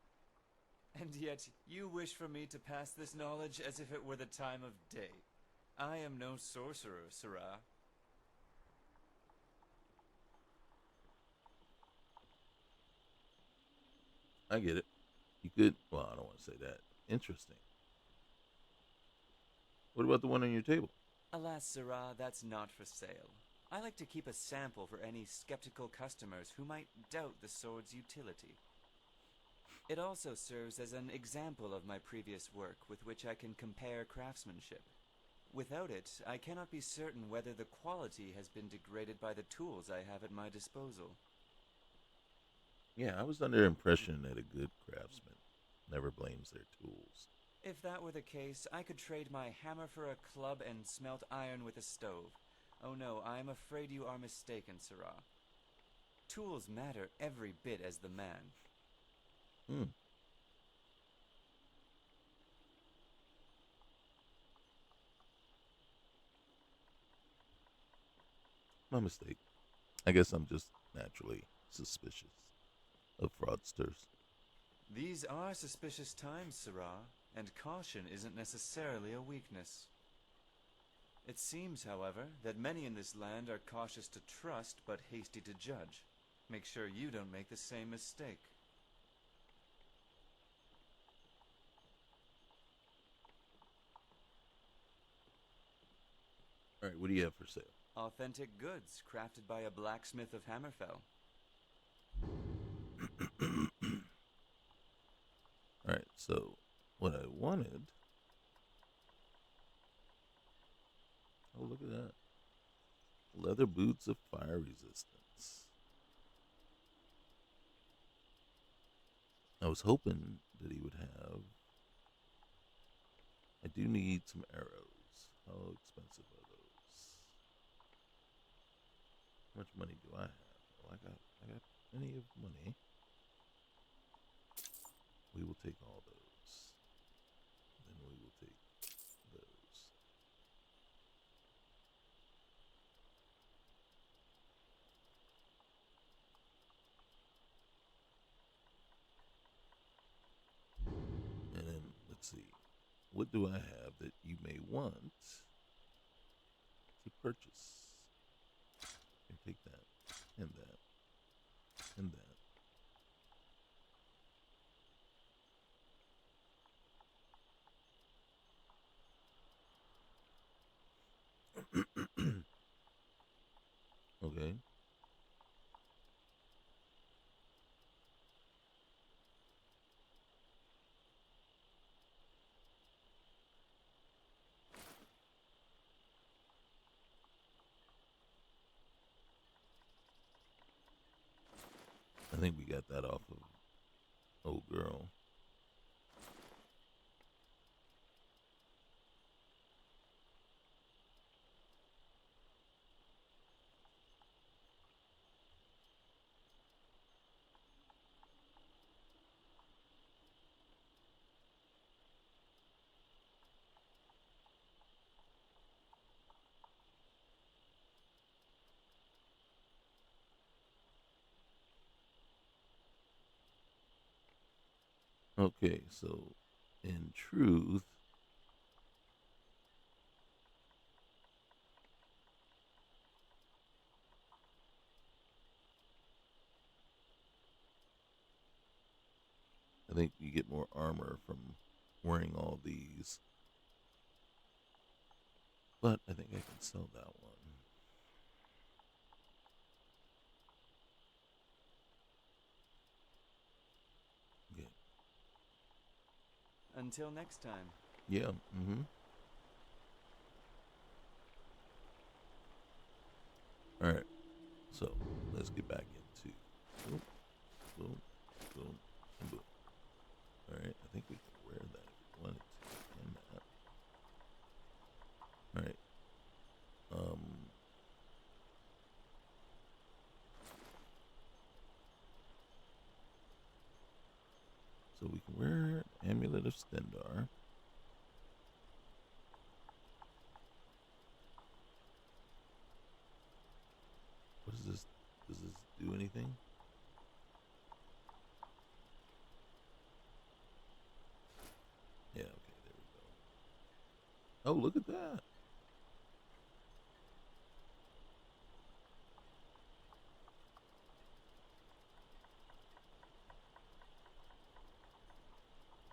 And yet, you wish for me to pass this knowledge as if it were the time of day. I am no sorcerer, sirrah. I get it. You could. Well, I don't want to say that. Interesting. What about the one on your table? Alas, sirrah, that's not for sale. I like to keep a sample for any skeptical customers who might doubt the sword's utility. It also serves as an example of my previous work with which I can compare craftsmanship. Without it, I cannot be certain whether the quality has been degraded by the tools I have at my disposal. Yeah, I was under the impression that a good craftsman never blames their tools. If that were the case, I could trade my hammer for a club and smelt iron with a stove. Oh no, I am afraid you are mistaken, sirrah. Tools matter every bit as the man. My mistake. I guess I'm just naturally suspicious of fraudsters. These are suspicious times, sirrah, and caution isn't necessarily a weakness. It seems, however, that many in this land are cautious to trust but hasty to judge. Make sure you don't make the same mistake. All right, what do you have for sale? Authentic goods crafted by a blacksmith of Hammerfell. All right, so what I wanted. Oh, look at that. Leather boots of fire resistance. I was hoping that he would have. I do need some arrows. How expensive are those? How much money do I have? Well, I got plenty of money. We will take all those. Then we will take those. And then let's see. What do I have that you may want to purchase? And take that and that and that. Okay. I think we got that off of old girl. Okay, so in truth, I think you get more armor from wearing all these. But I think I can sell that one. Okay. Until next time. Yeah. All right. So let's get back into boom, boom, boom, and boom. All right. I think we can wear that if we wanted to. And that. All right. So we can wear Amulet of Stendar. What is this? Does this do anything? Yeah, okay, there we go. Oh, look at that.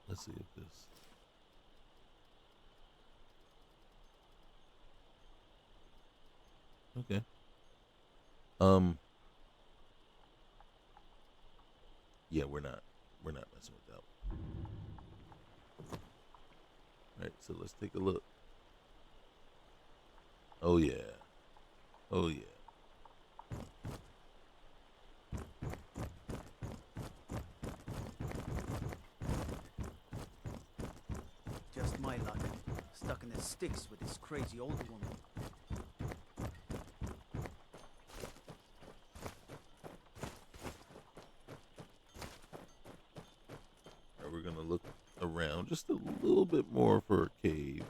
Let's see if this. Okay. Yeah, we're not messing with that one. All right, so let's take a look. Oh yeah. Oh yeah. Just my luck. Stuck in the sticks with this crazy old woman. Right, we're gonna look around just a little bit more for a cave.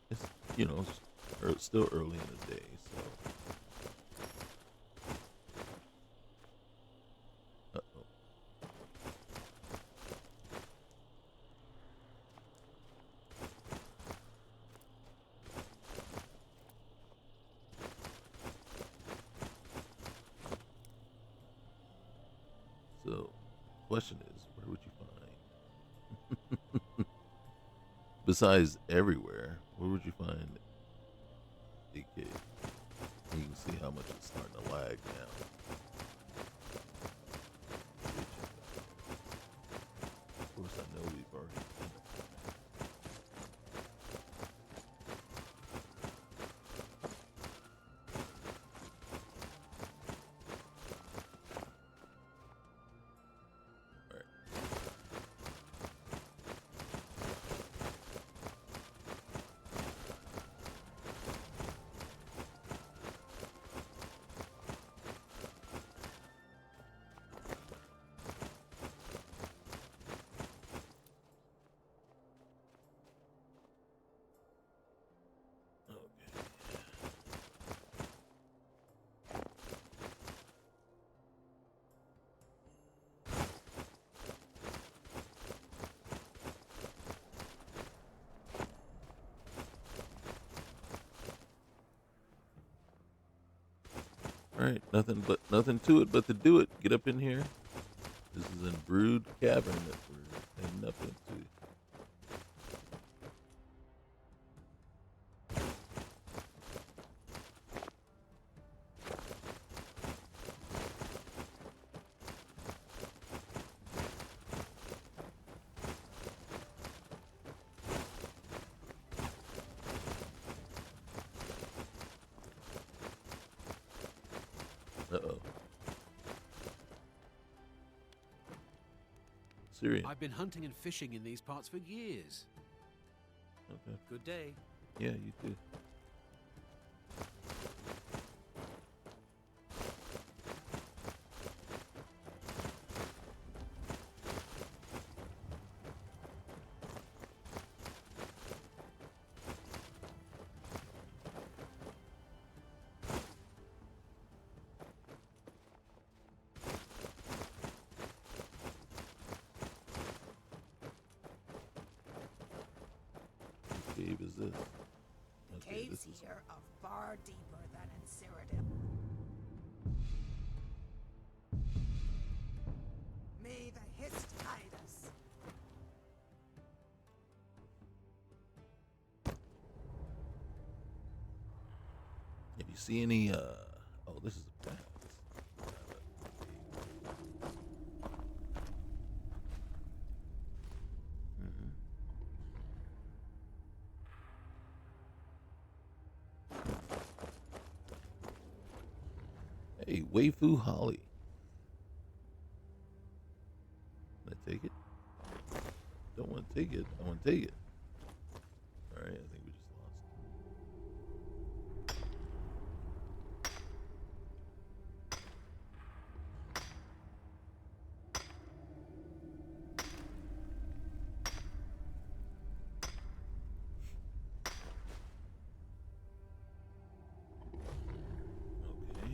It's it's still early in the day, so. Uh-oh. question is, where would you find? Besides everywhere, where would you find a cave? And you can see how much it's starting to lag now. Of course, I know we've already been it. All right. Okay. All right, nothing to it but to do it. Get up in here. This is in Brood Cavern that we're heading up into. Uh-oh. Syrian. I've been hunting and fishing in these parts for years. Okay. Good day. Yeah, you too. What cave is this? The Okay, caves this is here are far deeper than in Cyrodiil. May the Hist guide us. If you see any, oh, this is a path. Mhm. Hey, Waifu Holly. Can I take it? Don't want to take it. I want to take it. All right, I think we just lost. Okay.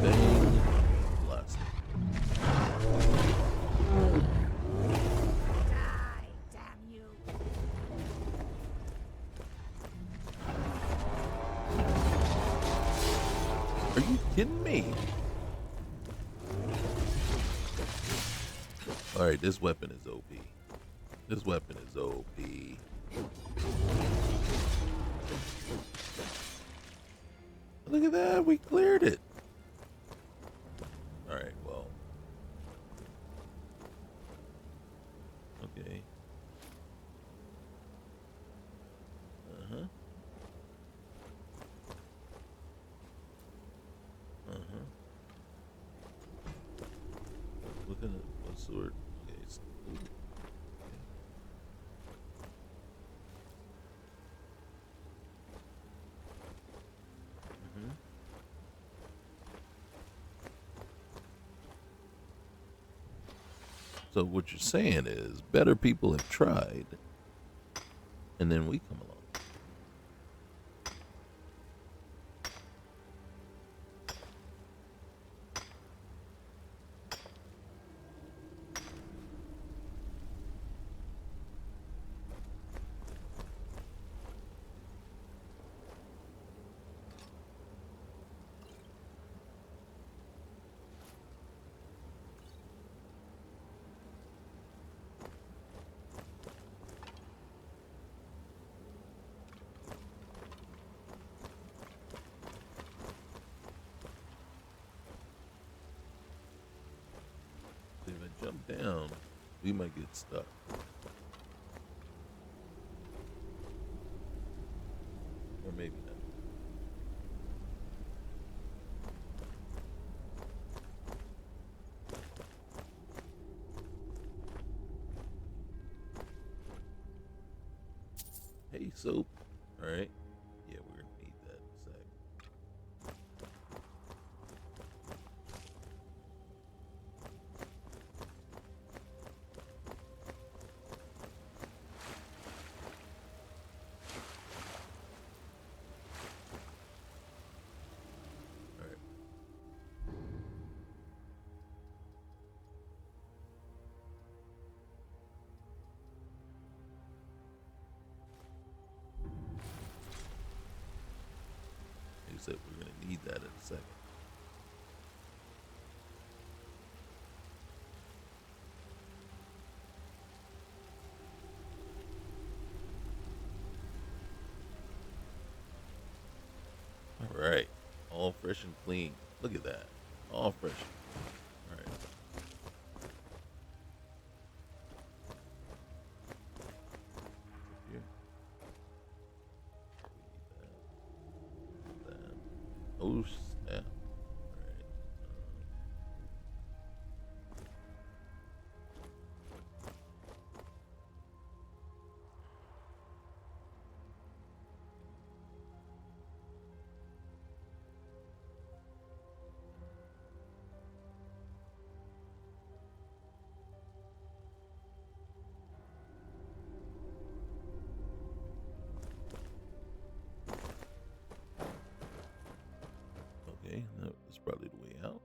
Bang. Blast. Die, damn you. Are you kidding me? All right, this weapon is OP. This weapon is OP. Look at that, we cleared it. All right, well. Okay. Uh-huh. Uh-huh. Looking at what sword. Okay, ooh. Okay. Mhm. So what you're saying is better people have tried, and then we come along. jump down, we might get stuck. Or maybe not. Hey, soap. All right. Yeah, we're gonna need that in a sec. All right. He said we're gonna need that in a second. All right, all fresh and clean. Look at that, all fresh. All right. Here. We need that. Oh snap! All right. Okay, that's probably the way out.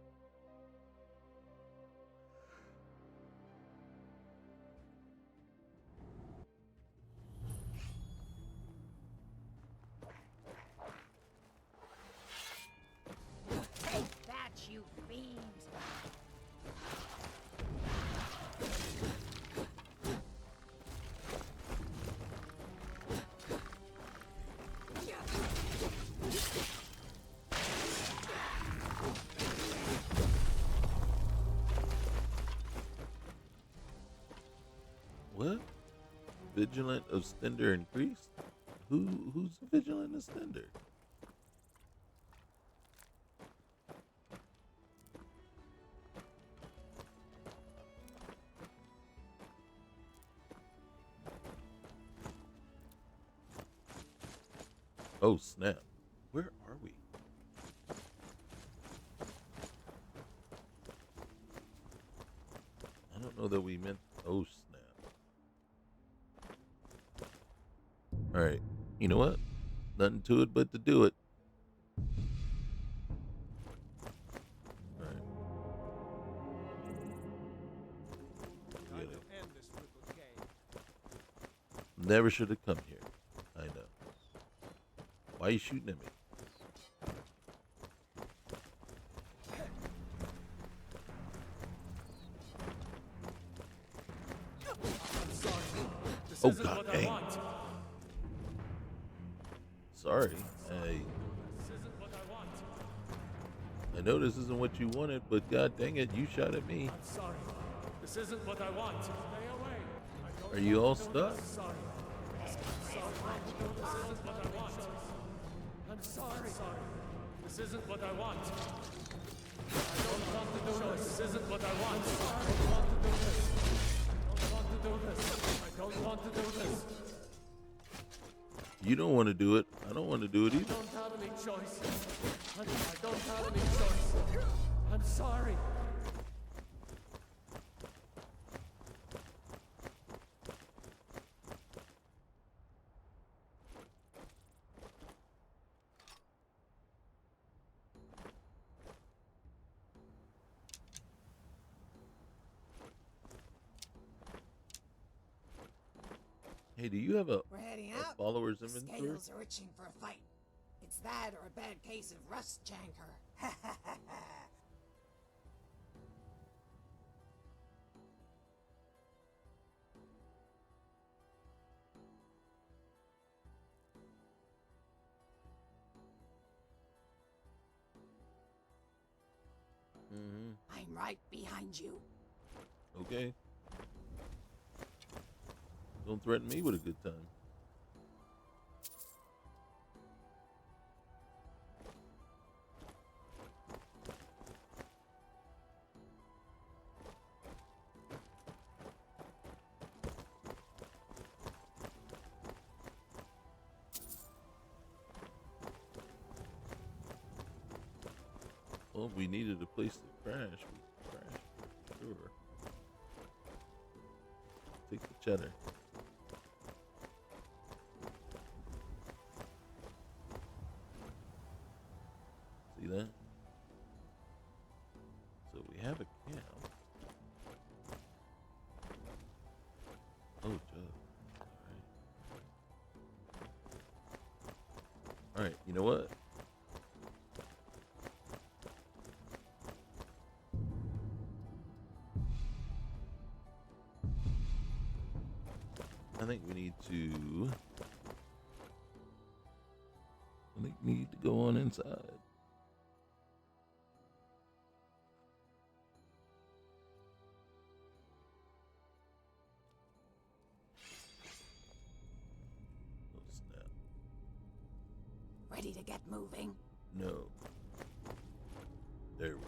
Take that, you fiend! What? Vigilant of Stender increased? Who's vigilant of Stender? Oh snap! Where are we? I don't know that we meant. Oh snap! All right, you know what? Nothing to it but to do it. All right. Time to end this little game. Never should have come here. I know. Why are you shooting at me? Oh god dang. Sorry. I know this isn't what you wanted, but god dang it, you shot at me. I'm sorry. This isn't what I want. Stay away. Are you all stuck? I'm sorry. This isn't what I want. I'm sorry. This isn't what I want. I don't want to do this. This isn't what I want. I don't want to do this. I don't want to do this. You don't want to do it. I don't want to do it I either. don't have any choice. I don't have any choice. I'm sorry. Hey, do you have a We're heading a out. follower's The inventory? scales are itching for a fight. It's that or a bad case of rust chancre. Mm-hmm. I'm right behind you. Okay. Don't threaten me with a good time. Well, we needed a place to crash. We crashed for sure. Take the cheddar. See that? So we have a camp. Oh, jug. Alright, you know what? I think we need to go on inside. Oh snap. Ready to get moving? No. There we go.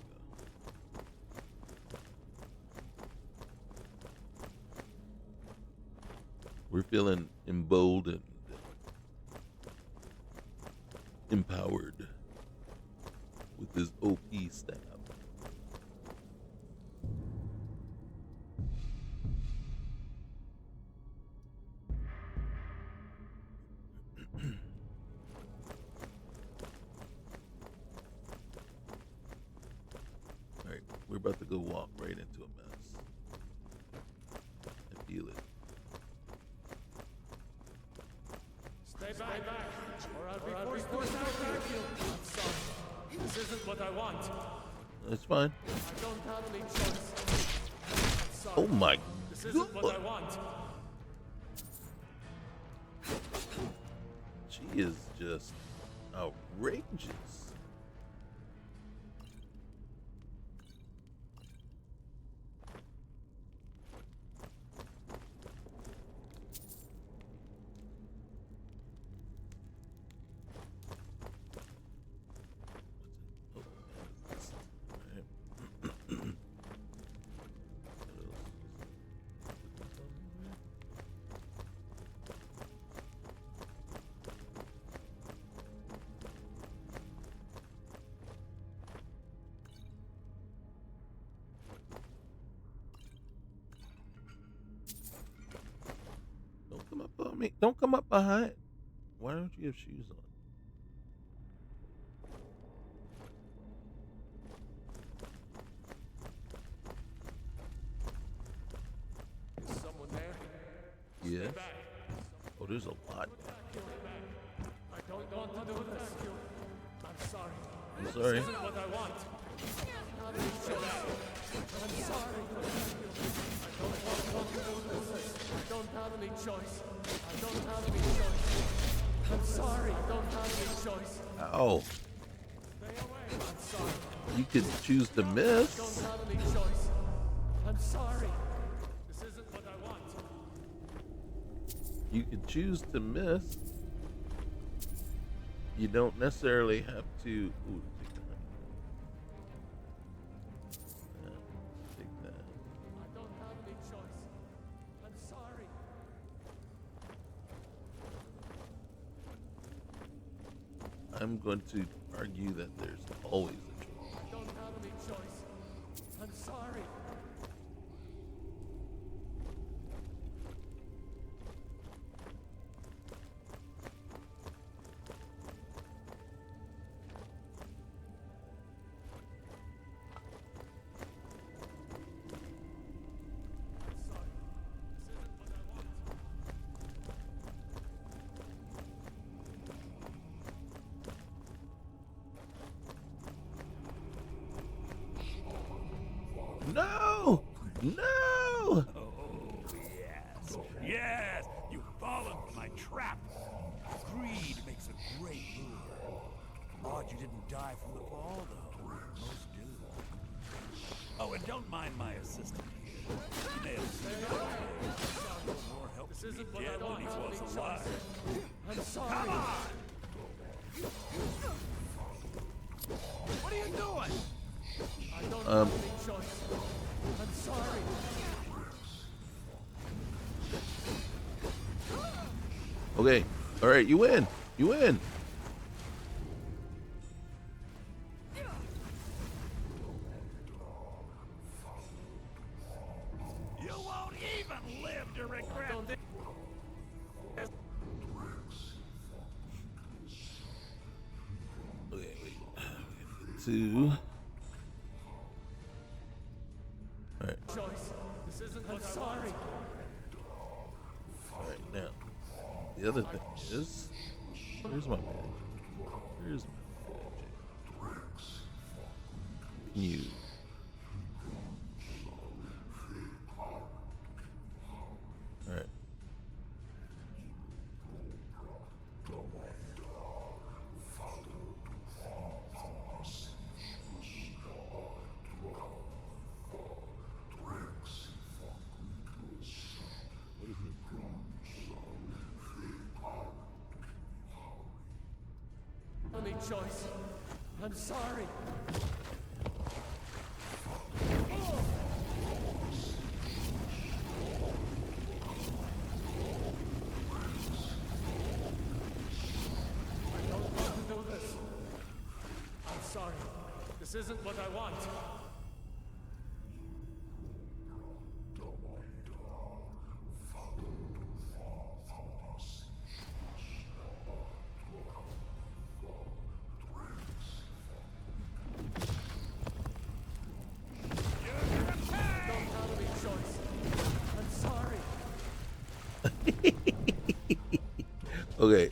We're feeling emboldened, empowered with this OP stab. Alright, we're about to go walk right into a mess. I feel it. Stay back, or I'll be forced to attack you. I'm sorry. This isn't what I want. That's fine. I don't have any choice. I'm sorry. Oh my This isn't what I want. She is just outrageous. Don't come up on me. Don't come up behind. Why don't you have shoes on? Is someone there? Yes. Stay back. Oh, there's a lot. I don't want to do this. I'm sorry. I'm sorry. This isn't what I want. I'm sorry. I don't have any choice. I don't have any choice. I'm sorry. I don't have any choice. Ow. Stay away. I'm sorry. You could choose to I miss. don't have any choice. I'm sorry. This isn't what I want. You could choose to miss. You don't necessarily have to. Ooh, take that. Take that. I don't have any choice. I'm sorry. I'm going to argue that there's always a choice. I don't have any choice. I'm sorry. No! No! Oh, yes. Yes! You've fallen for my trap. Greed makes a great lure. Odd you didn't die from the fall, though. Most do. Oh, and don't mind my assistant here. This isn't what I want. He was alive. I'm sorry. Come on! What are you doing? I don't Um, have any choice. I'm sorry. Okay. All right. You win. You win. You won't even live to regret this. Okay. Wait. Two. All right. Choice. This isn't what I'm sorry. All right. Now, the other thing is, here's my badge. Here's my badge. You. All right. What is it? Only choice. I'm sorry. I don't want to do this. I'm sorry. This isn't what I want.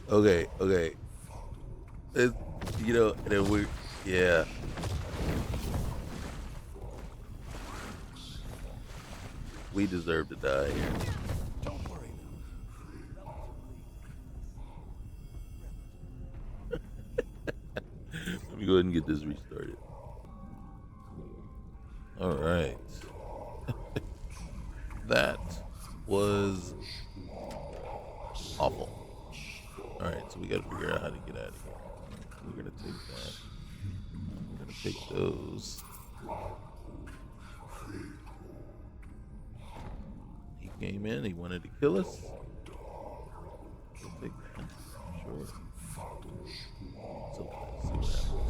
Okay. It, you know, and then yeah. We deserve to die here. Don't worry Let me go ahead and get this restarted. All right. That was awful. All right, so we got to figure out how to get out of here. We're going to take that. We're going to take those. He came in, he wanted to kill us. We'll take that. Sure. So let's see what happens.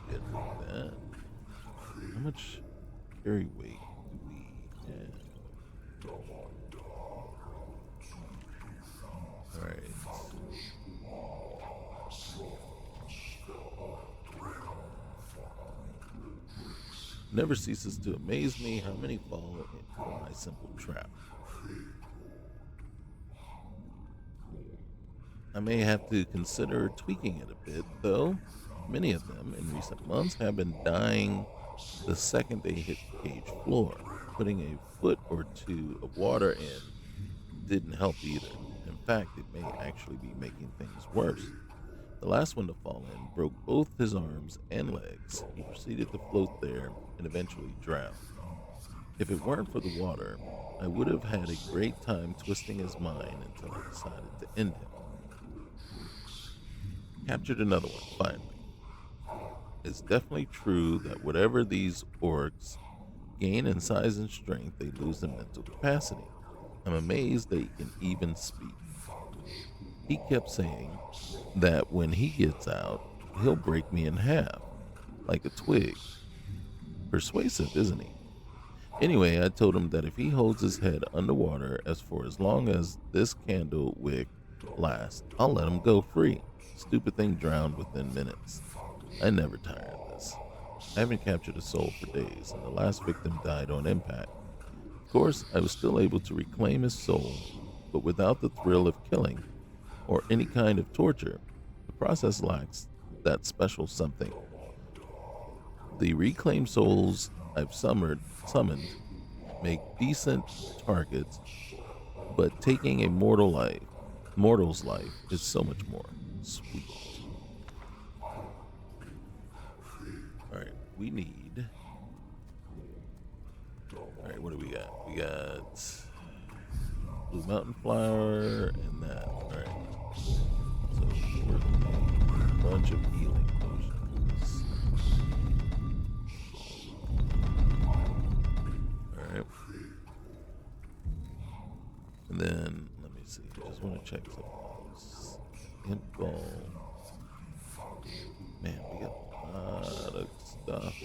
Get rid of that. How much carry weight do we have? Alright. Never ceases to amaze me how many fall into my simple trap. I may have to consider tweaking it a bit, though. Many of them in recent months have been dying the second they hit the cage floor. Putting a foot or two of water in didn't help either. In fact, it may actually be making things worse. The last one to fall in broke both his arms and legs. He proceeded to float there and eventually drowned. If it weren't for the water, I would have had a great time twisting his mind until I decided to end him. Captured another one, finally. It's definitely true that whatever these orcs gain in size and strength, they lose in mental capacity. I'm amazed they can even speak. He kept saying that when he gets out, he'll break me in half, like a twig. Persuasive, isn't he? Anyway, I told him that if he holds his head underwater for as long as this candle wick lasts, I'll let him go free. Stupid thing drowned within minutes. I never tire of this. I haven't captured a soul for days, and the last victim died on impact. Of course, I was still able to reclaim his soul, but without the thrill of killing or any kind of torture. The process lacks that special something. The reclaimed souls I've summoned make decent targets, but taking a mortal's life is so much more sweet. we need. All right, what do we got? We got blue mountain flower and that. All right. So we're a bunch of healing potions. All right. And then let me see. I just want to check something else. Int ball. Man, we got a lot of stuff.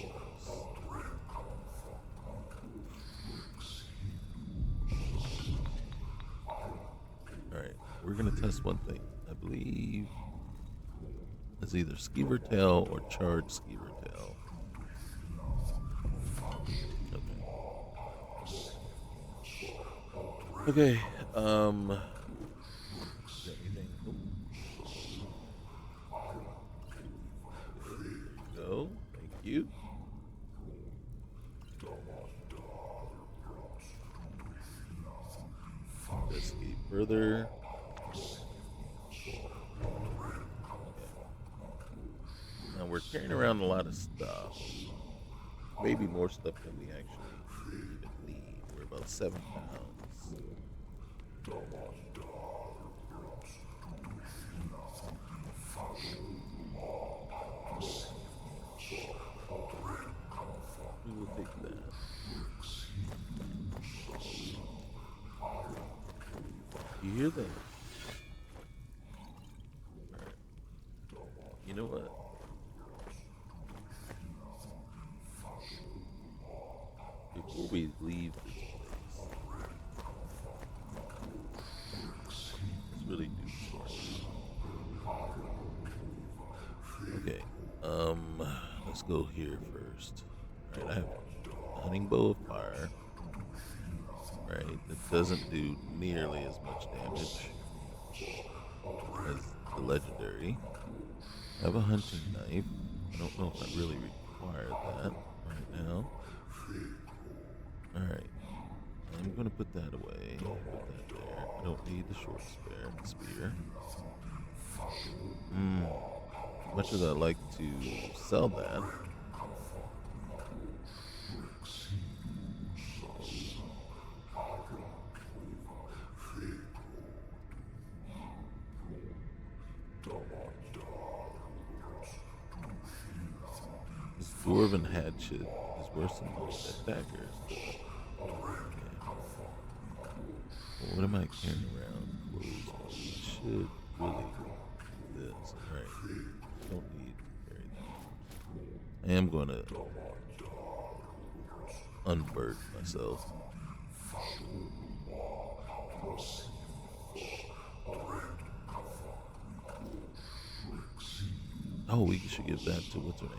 Alright, we're gonna test one thing. I believe it's either skeever tail or charged skeever tail. Okay. Is there anything? There you go. Thank you. Investigate further. Okay. Now we're carrying around a lot of stuff. Maybe more stuff than we actually even need. We're about 7 pounds. We will take that. You hear that? Alright. You know what? Before we leave this place, let's really do this. Okay. Let's go here first. Alright, I have a hunting bow of fire. Right, it doesn't do nearly as much damage as the legendary. I have a hunting knife. I don't know if I really require that right now. Alright, I'm gonna put that away. Put that there. I don't need the short spear. Much as I'd like to sell that. This dwarven hatchet is worth some money. That dagger is good. Okay. Well, what am I carrying around? Clothes. Should really this. Alright. Don't need to carry that. I am going to unburden myself. Oh, we should give that to what's her name?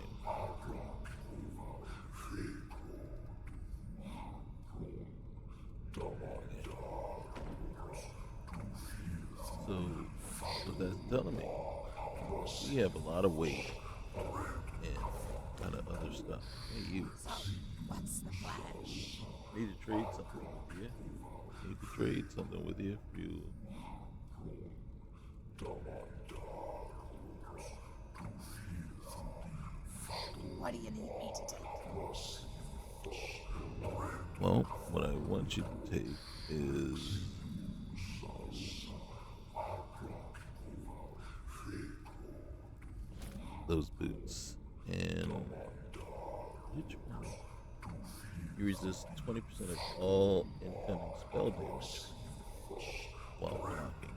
So, what that's telling me, we have a lot of weight and kind of other stuff. Hey, you. So, what's the plan? Need to trade something with you. Need to trade something with you. You. What do you need me to take? Well, what I want you to take is those boots. And which one? You resist 20% of all incoming spell damage while blocking.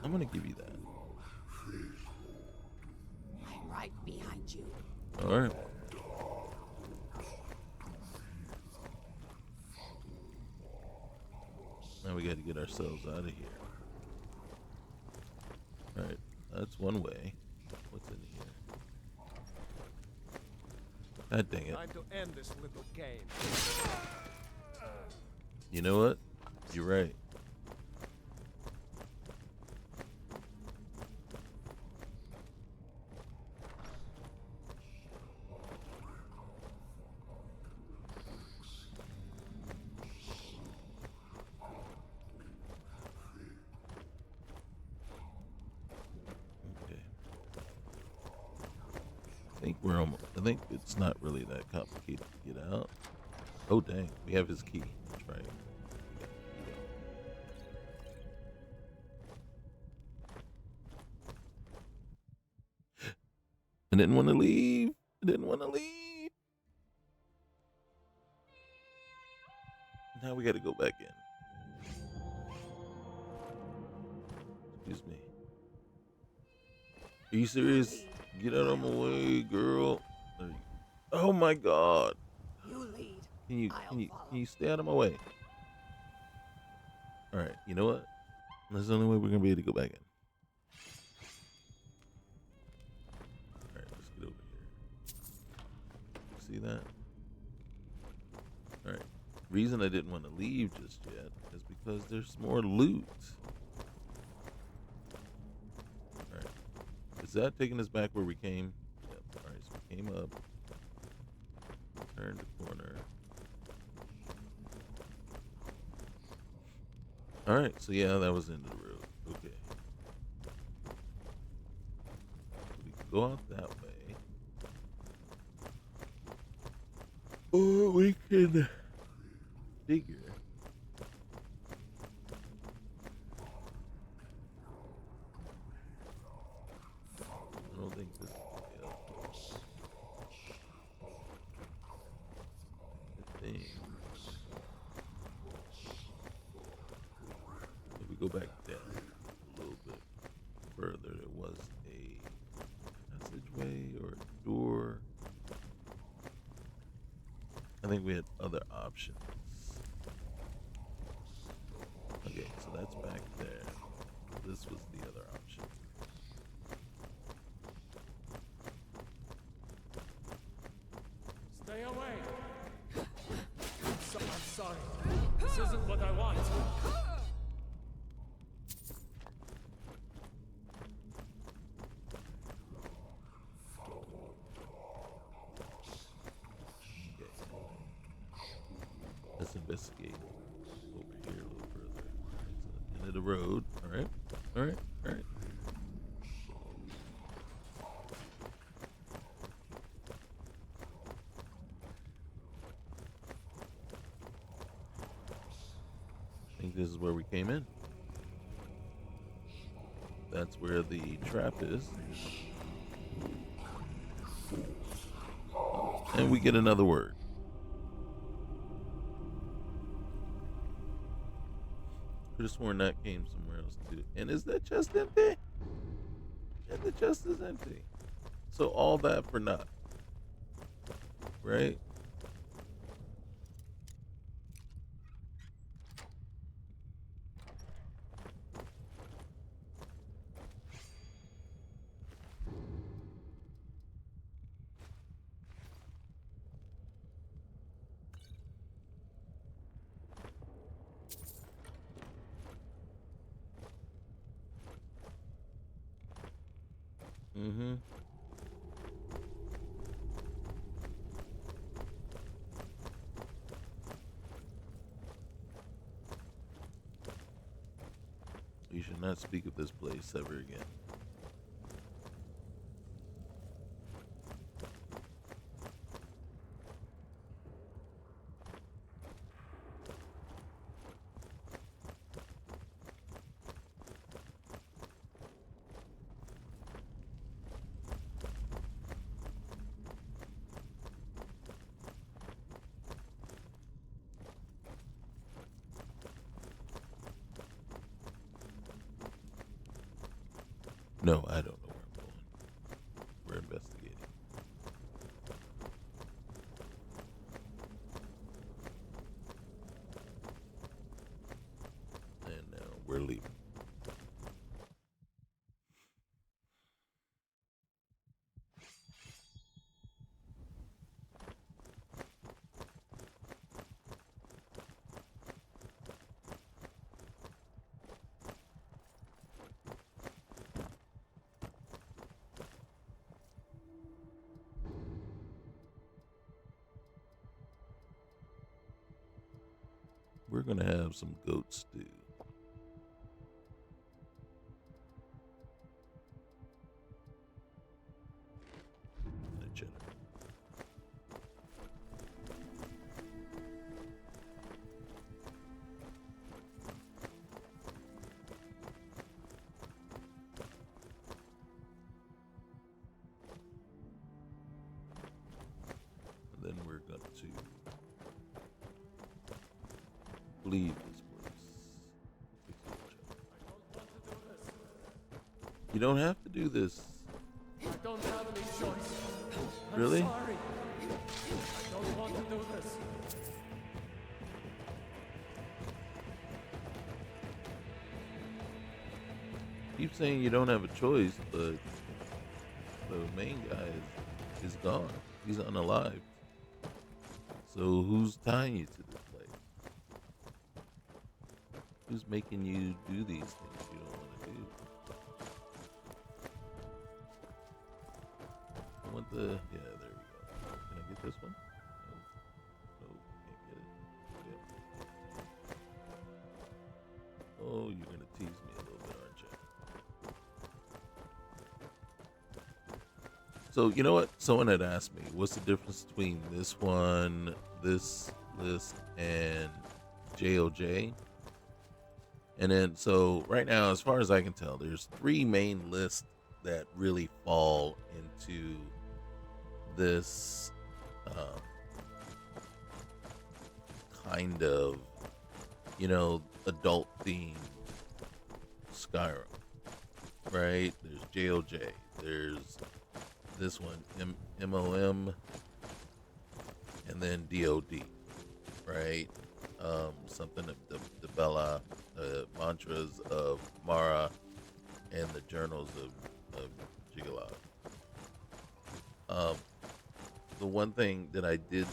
I'm gonna give you that. I'm right behind you. Alright. Now we gotta get ourselves out of here. Alright, that's one way. What's in here? God dang it. Time to end this little game. You know what? You're right. I think it's not really that complicated to get out. Oh dang, we have his key. That's right. I didn't want to leave. I didn't want to leave. Now we got to go back in. Excuse me. Are you serious? Get out of my way, girl. Oh my God. You lead. Can you stay out of my way? All right. You know what? That's the only way we're gonna be able to go back in. All right. Let's get over here. See that? All right. Reason I didn't want to leave just yet is because there's more loot. All right. Is that taking us back where we came? Yep. All right. So we came up. Turned the corner. All right, so yeah, that was the end of the road. Okay. We can go out that way. Or we can figure. I don't think this is the thing. If we go back down a little bit further, there was a passageway or a door. I think we had other options. Okay, so that's back there. This was the other option. Stay away! I'm sorry. This isn't what I want. Let's investigate over here a little further. So end of the road. All right. All right. All right. I think this is where we came in. That's where the trap is. And we get another word. Could have sworn that came somewhere else too. And is that chest empty? And the chest is empty. So all that for naught. Right? Mm-hmm. You should not speak of this place ever again. No, I don't know where I'm going. We're investigating. And now we're leaving. We're going to have some goat stew. And a believe this works. You don't have to do this. I don't have any choice. I'm Really? sorry. I don't want to do this. Keep saying you don't have a choice, but the main guy is gone. He's unalive. So who's tying you to this place? Who's making you do these things you don't want to do? I want the, yeah, there we go. Can I get this one? No, can't get it. Yep. Oh, you're gonna tease me a little bit, aren't you? So, you know what? Someone had asked me, what's the difference between this one, this list, and JOJ? And then, so right now, as far as I can tell, there's 3 main lists that really fall into this kind of, adult themed Skyrim, right? There's JOJ, there's this one, MOM, and then DOD, right? Something of the Bella, mantras of Mara, and the journals of Jigalad. The one thing that I did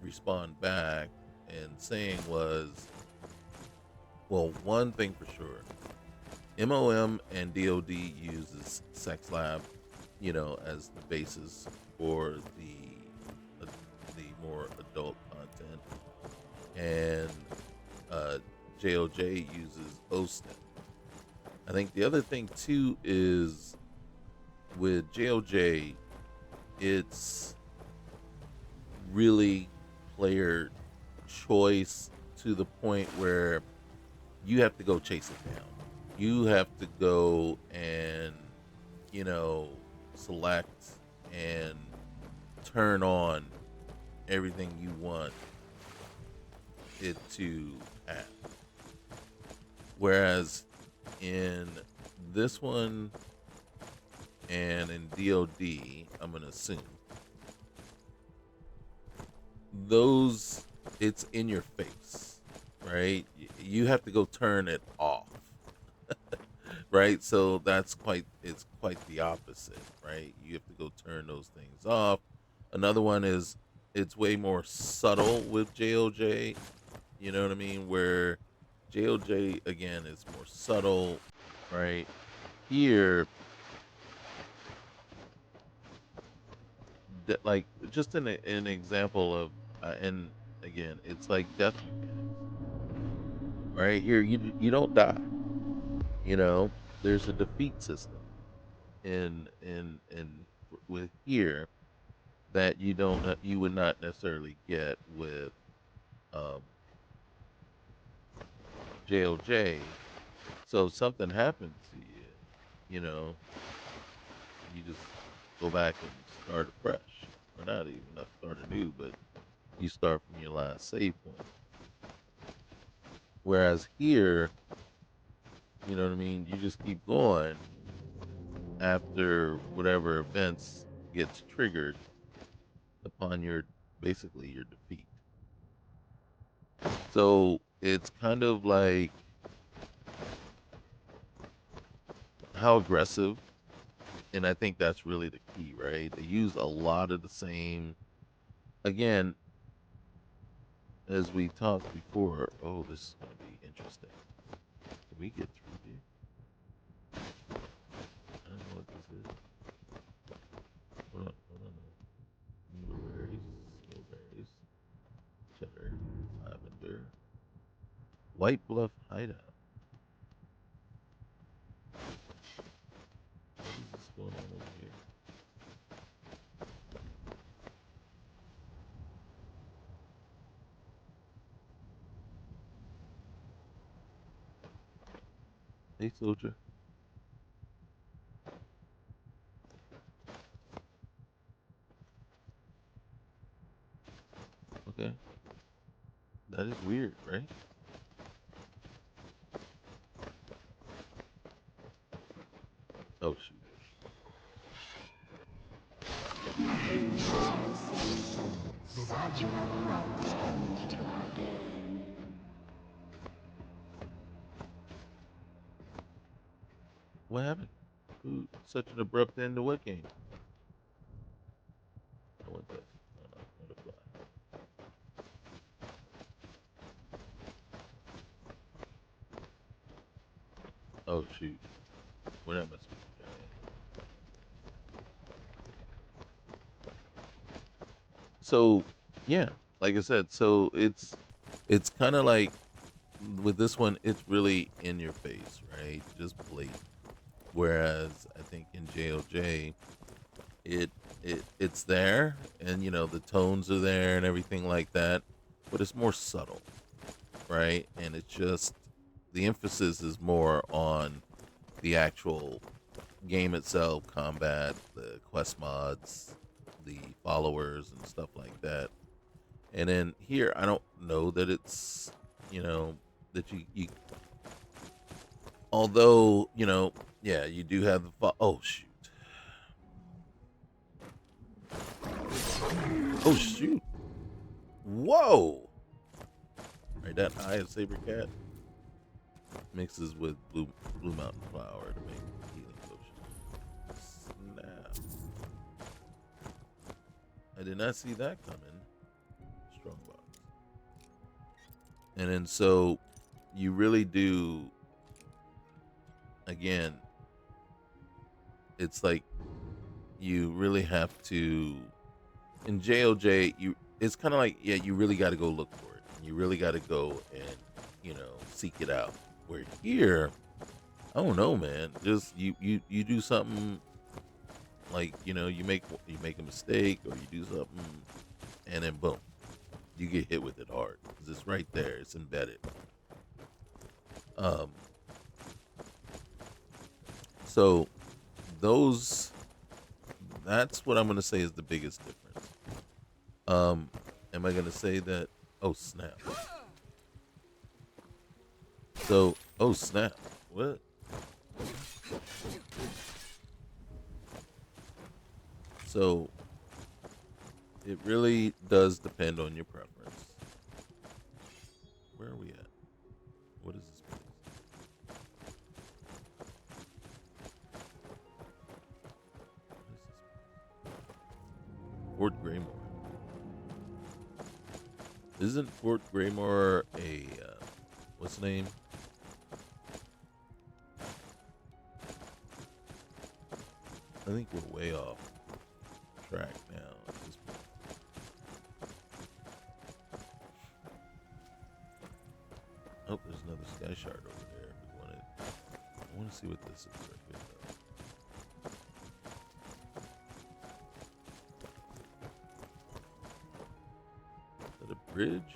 respond back and saying was, well, one thing for sure, MOM and DOD uses SexLab, as the basis for the more adult content, and JOJ uses OSTEM. I think the other thing too is with JOJ, it's really player choice to the point where you have to go chase it down. You have to go and, select and turn on everything you want it to have. Whereas in this one and in DOD, I'm going to assume, those, it's in your face, right? You have to go turn it off. Right? So it's quite the opposite, right? You have to go turn those things off. Another one is, it's way more subtle with JOJ, you know what I mean? Where JOJ, again, is more subtle, right? Here, like, just an example of, and again, it's like death mechanics. Right here, you don't die. There's a defeat system in with here that you would not necessarily get with JOJ. So if something happens to you, you just go back and start afresh, or not even start anew, but you start from your last save point. Whereas here, you know what I mean, you just keep going after whatever events gets triggered upon basically your defeat. So it's kind of like how aggressive, and I think that's really the key, right? They use a lot of the same, again, as we talked before. Oh, this is going to be interesting. Can we get through here? I don't know what this is. Hold on. Blueberries, cheddar, lavender, White Bluff Hideout. What is going on over here? Hey, soldier. Okay. That is weird, right? Oh shoot. What happened? Ooh, such an abrupt end to what game? I want that. Not a fly. Oh shoot. We're not messing with the giant. So yeah, like I said, so it's kind of like with this one, it's really in your face, right? Just blatant. Whereas I think in JOJ, it's there, and you know the tones are there and everything like that, but it's more subtle, right? And it's just the emphasis is more on the actual game itself, combat, the quest mods, the followers, and stuff like that. And then here, I don't know that it's, you know, that you although, you know, yeah, you do have the, oh, shoot. Oh, shoot. Whoa. Right, that eye of saber cat mixes with blue mountain flower to make healing potion. Snap. I did not see that coming. Strongbox. And then so you really do, again, it's like you really have to, in JOJ, it's kind of like, yeah, you really got to go look for it. You really got to go and, you know, seek it out. Where here, I don't know, man. Just you do something like, you know, you make a mistake or you do something, and then boom, you get hit with it hard because it's right there. It's embedded. So that's what I'm gonna say is the biggest difference. Am I gonna say that? Oh snap! So, oh snap! What? So it really does depend on your preference. Where are we at? What is this place? Fort Greymore. Isn't Fort Greymore a what's the name? I think we're way off track now at this point. Oh, there's another sky shard over there. I want to see what this is right here, though. Is that a bridge?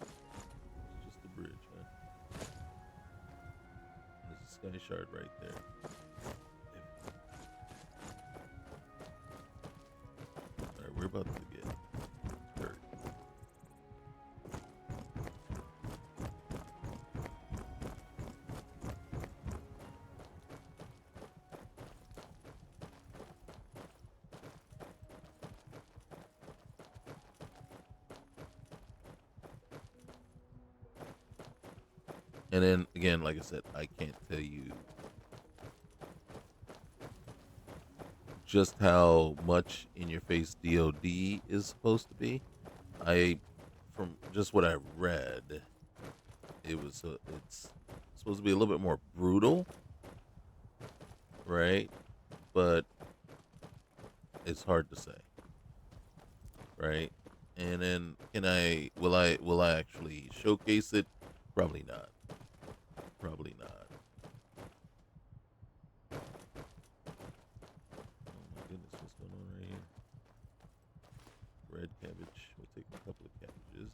It's just a bridge, huh? There's a sky shard right there. Alright, we're about to get hurt. And then again, like I said, I can't tell you just how much in your face DOD is supposed to be. From just what I read, it's supposed to be a little bit more brutal, right? But it's hard to say, right? And then will I actually showcase it? Probably not. Probably not. Oh my goodness, what's going on right here? Red cabbage. We'll take a couple of cabbages.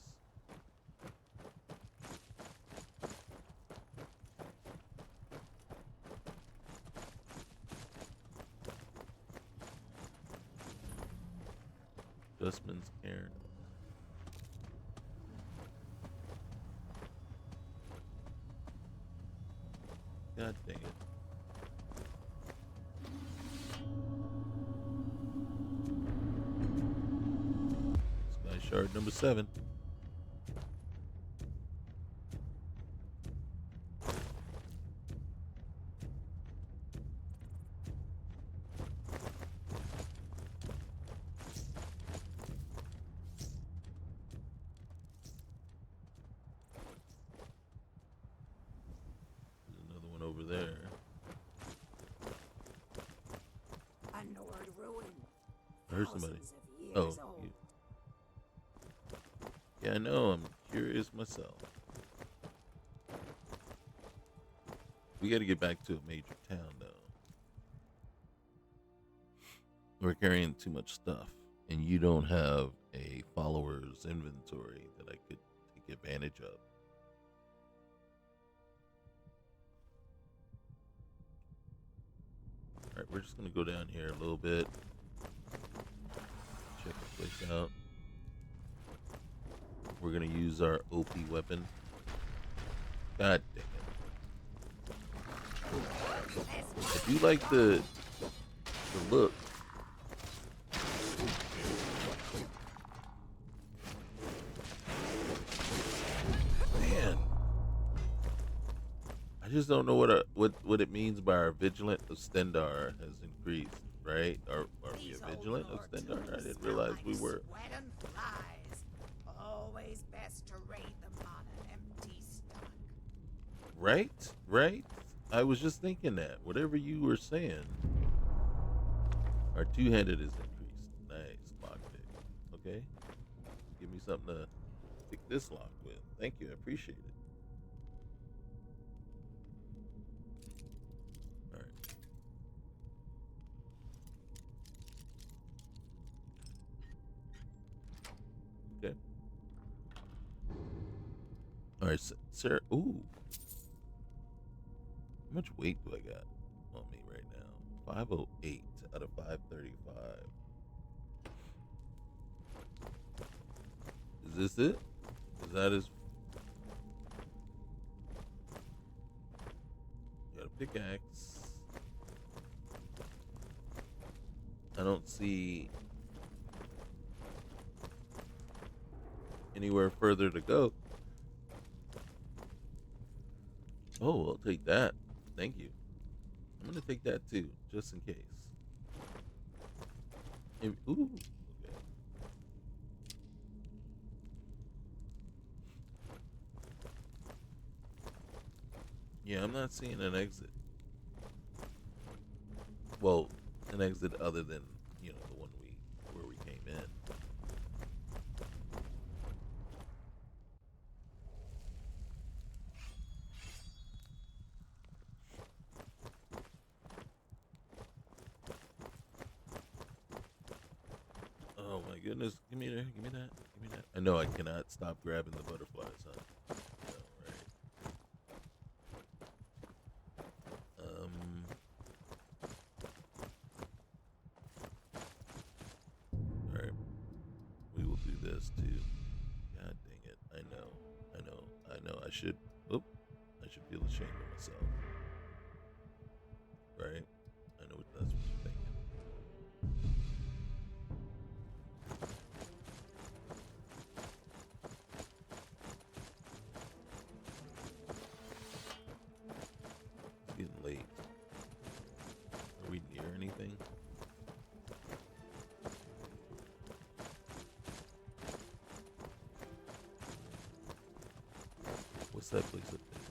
Dustman's cairn. Shard number 7. There's another one over there. Unoored ruin. I heard somebody. Thousands of years Oh, old. you. Yeah, I know. I'm curious myself. We got to get back to a major town, though. We're carrying too much stuff, and you don't have a follower's inventory that I could take advantage of. All right, we're just going to go down here a little bit. Check the place out. We're going to use our OP weapon. God dang it. I do like the look. Man. I just don't know what it means by our vigilant of Stendar has increased, right? Are we a vigilant of Stendar? I didn't realize we were. Sweat and flies. Always best to raid them on an empty stomach. Right? I was just thinking that. Whatever you were saying. Our two-handed is increased. Nice. Lockpick. Okay. Give me something to pick this lock with. Thank you. I appreciate it. Alright. Okay. Alright, Sarah. Ooh. How much weight do I got on me right now? 508 out of 535. Is this it? Is that his? Got a pickaxe. I don't see anywhere further to go. Oh, I'll take that. Thank you. I'm gonna take that too, just in case. Ooh, okay. Yeah, I'm not seeing an exit. Well, an exit other than, you know, the one where we came in. Oh my goodness. Give me that. Give me that. Give me that. I know I cannot stop grabbing the butterflies, huh? No, right. Alright. We will do this too. God dang it. I know. I should feel ashamed of myself. Right? I know that's what you're thinking. It's getting late. Are we near anything? What's that place up there?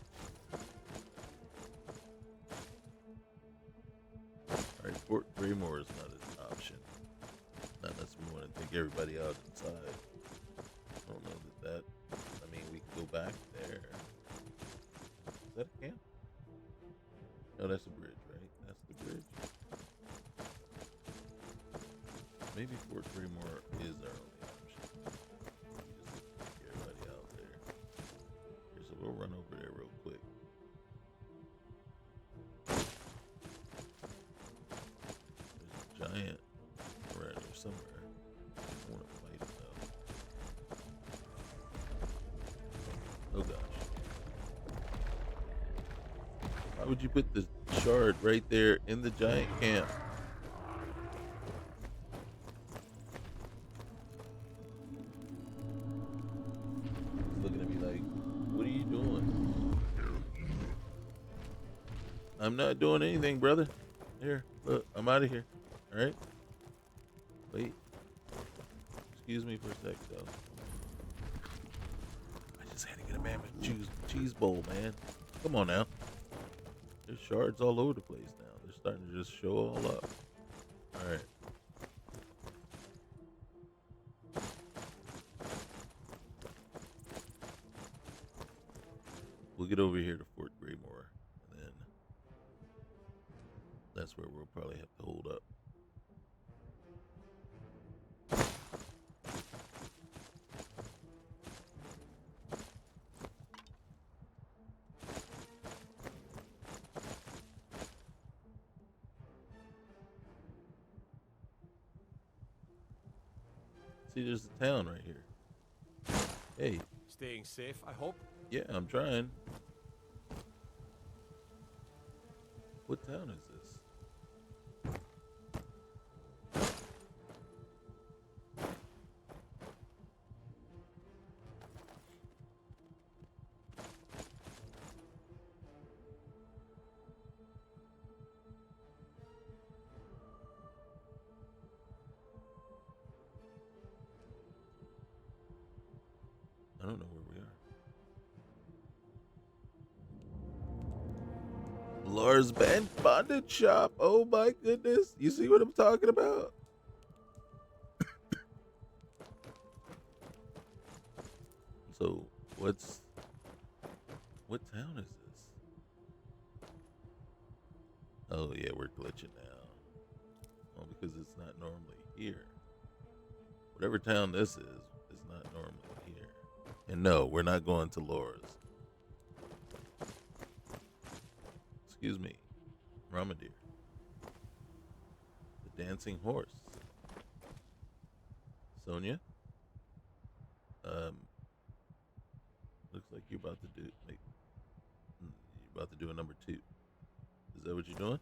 Alright, Fort Greymore is not an option. Not unless we want to take everybody out inside. I don't know that. I mean, we can go back there. Is that a camp? No, that's a bridge, right? That's the bridge. Maybe Fort Greymore is our only option. We just take everybody out there. Okay, so we'll run over there real quick. There's a giant around here somewhere. I want to fight it though. Oh gosh. Why would you put the shard right there in the giant camp? I'm not doing anything, brother. Here, look, I'm out of here. All right. Wait. Excuse me for a sec, though. I just had to get a mammoth cheese bowl, man. Come on now. There's shards all over the place now. They're starting to just show all up. All right. We'll get over here to Fort Greymore, and then that's where we'll probably have to hold up. See, there's a town right here. Hey. Staying safe, I hope? Yeah, I'm trying. What town is this? I don't know where we are. Lars Bondage Shop. Oh my goodness. You see what I'm talking about? So, what town is this? Oh yeah, we're glitching now. Well, because it's not normally here. Whatever town this is not normally here. And no, we're not going to Laura's. Excuse me, Ramadir. The dancing horse. Sonia? Looks like you're about to do a number 2. Is that what you're doing?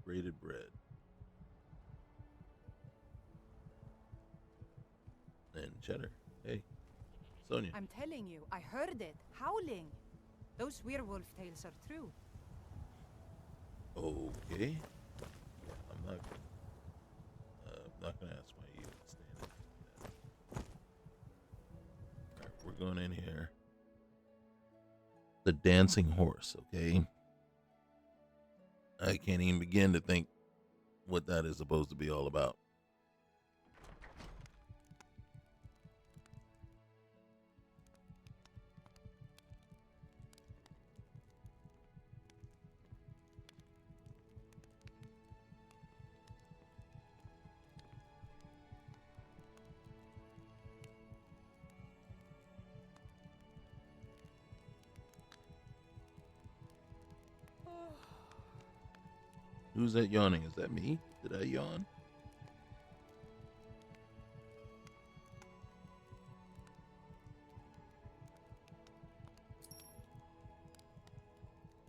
Grated bread. And cheddar. Hey, Sonia. I'm telling you, I heard it. Howling. Those werewolf tales are true. Okay. I'm not gonna ask why you even stand there. Alright, we're going in here. The dancing horse, okay? I can't even begin to think what that is supposed to be all about. Who's that yawning? Is that me? Did I yawn?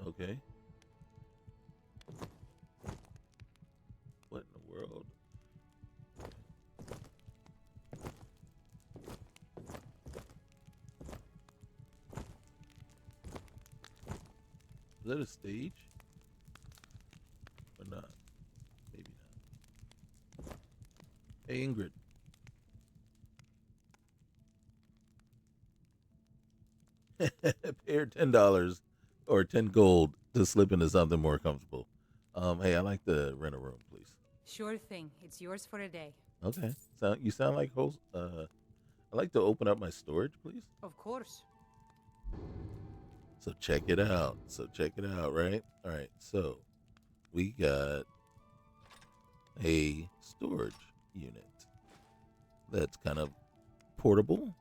Okay. What in the world? Is that a stage? Or not? Maybe not. Hey, Ingrid. Pay her $10 or 10 gold to slip into something more comfortable. Hey, I'd like to rent a room, please. Sure thing. It's yours for a day. Okay. You sound like host. I'd like to open up my storage, please. Of course. So check it out. Right? All right. So we got a storage unit that's kind of portable.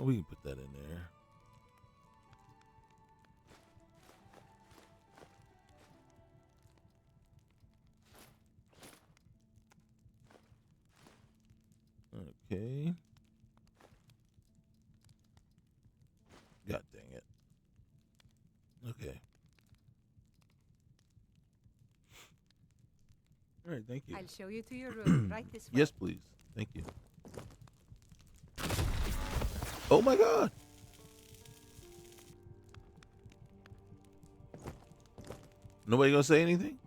Oh, we can put that in there. God dang it. Okay. All right, thank you. I'll show you to your room. Right this way. Yes, please. Thank you. Oh my God. Nobody gonna say anything?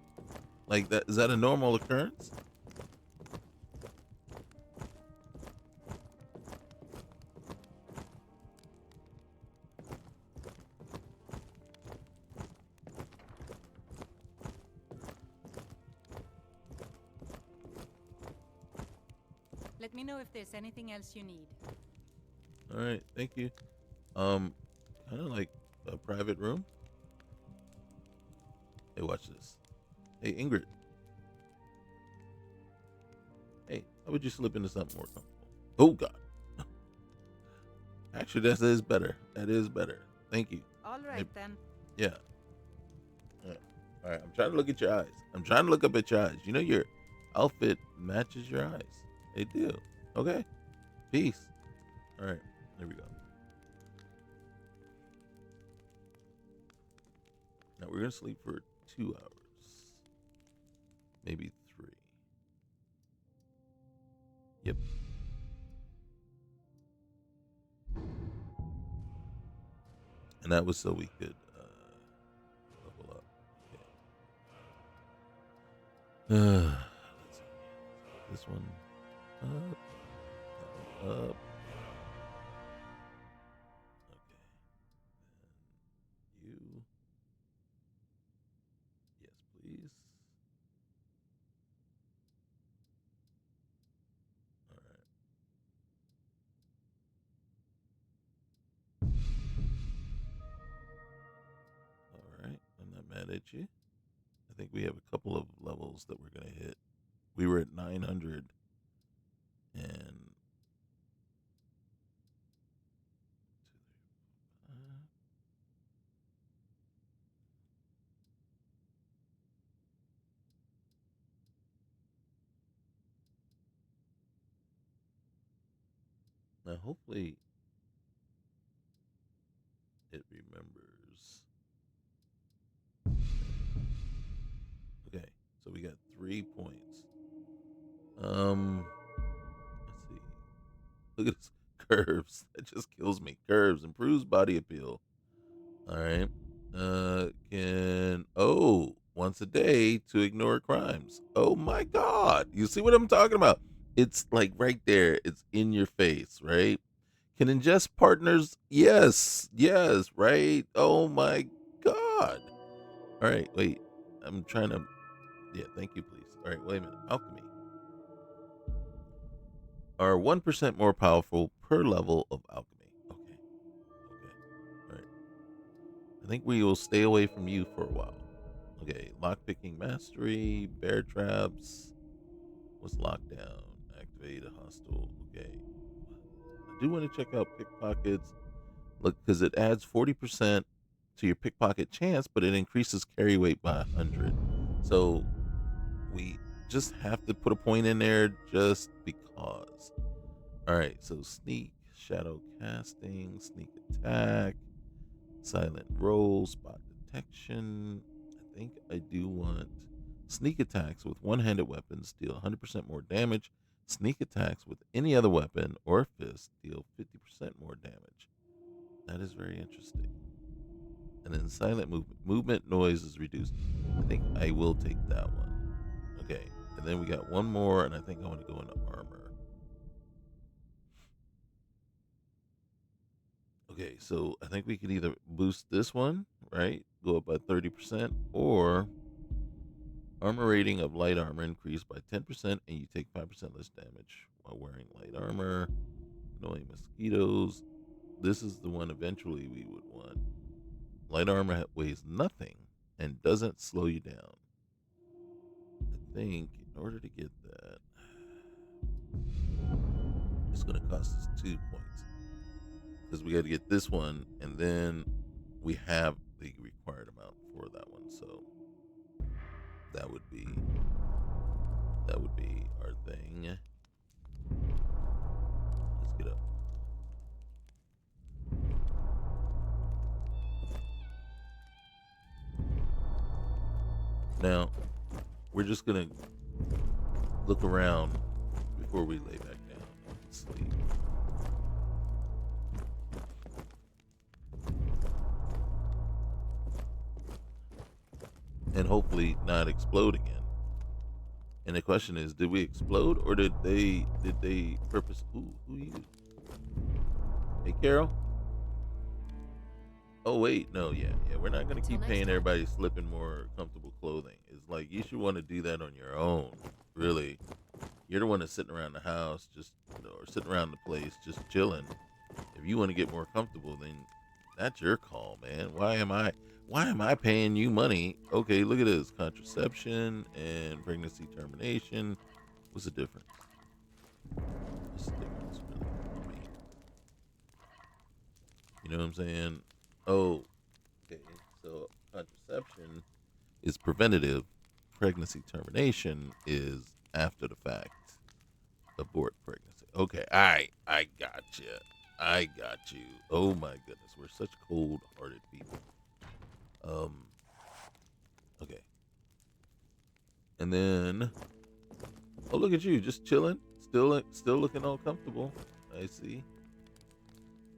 Like that? Is that a normal occurrence? Let me know if there's anything else you need. All right, thank you. Kind of like a private room. Hey, watch this. Hey, Ingrid. Hey, how would you slip into something more comfortable? Oh God. Actually, that is better. That is better. Thank you. All right, then. Yeah. Yeah. All right. I'm trying to look at your eyes. I'm trying to look up at your eyes. You know your outfit matches your eyes. They do. Okay. Peace. All right. There we go. Now we're gonna sleep for 2 hours, maybe 3. Yep. And that was so we could level up. Okay. Let's see. This one up. That one up. Okay. And you. Yes, please. All right. I'm not mad at you. I think we have a couple of levels that we're going to hit. We were at 900 and now hopefully it remembers. Okay, so we got 3 points. Let's see. Look at this curves. That just kills me. Curves improves body appeal. All right. Can once a day to ignore crimes. Oh my God! You see what I'm talking about? It's like right there. It's in your face, right? Can ingest partners. Yes, yes, right. Oh my God! All right, wait. I'm trying to. Yeah, thank you, please. All right, wait a minute. Alchemy are 1% more powerful per level of alchemy. Okay, okay. All right. I think we will stay away from you for a while. Okay, lockpicking mastery, bear traps. What's lockdown? Activate a hostile. Okay. I do want to check out pickpockets. Look, because it adds 40% to your pickpocket chance, but it increases carry weight by 100. So we just have to put a point in there just because. All right, so sneak, shadow casting, sneak attack, silent roll, spot detection. I think I do want sneak attacks with one-handed weapons deal 100% more damage. Sneak attacks with any other weapon or fist deal 50% more damage. That is very interesting. And then silent movement. Movement noise is reduced. I think I will take that one. Okay. And then we got one more, and I think I want to go into armor. Okay, so I think we could either boost this one, right? Go up by 30%, or armor rating of light armor increased by 10%, and you take 5% less damage while wearing light armor. Annoying mosquitoes. This is the one eventually we would want. Light armor weighs nothing and doesn't slow you down. I think in order to get that, it's going to cost us 2 points. Because we got to get this one, and then we have the required amount for that one. So that would be our thing. Let's get up. Now, we're just gonna look around before we lay back down and sleep. And hopefully not explode again. And the question is, did we explode or did they purpose? Ooh, who you? Hey, Carol. Oh wait, no, yeah. We're not gonna keep paying everybody slipping more comfortable clothing. It's like you should want to do that on your own. Really, you're the one that's sitting around the house, just or sitting around the place, just chilling. If you want to get more comfortable, then that's your call, man. Why am I paying you money? Okay, look at this: contraception and pregnancy termination. What's the difference? What's the difference, really? I mean, you know what I'm saying? Oh, okay. So contraception is preventative. Pregnancy termination is after the fact. Abort pregnancy. Okay, I got you. I got you. Oh my goodness, we're such cold-hearted people. Okay. And then, oh look at you, just chilling, still looking all comfortable. I see.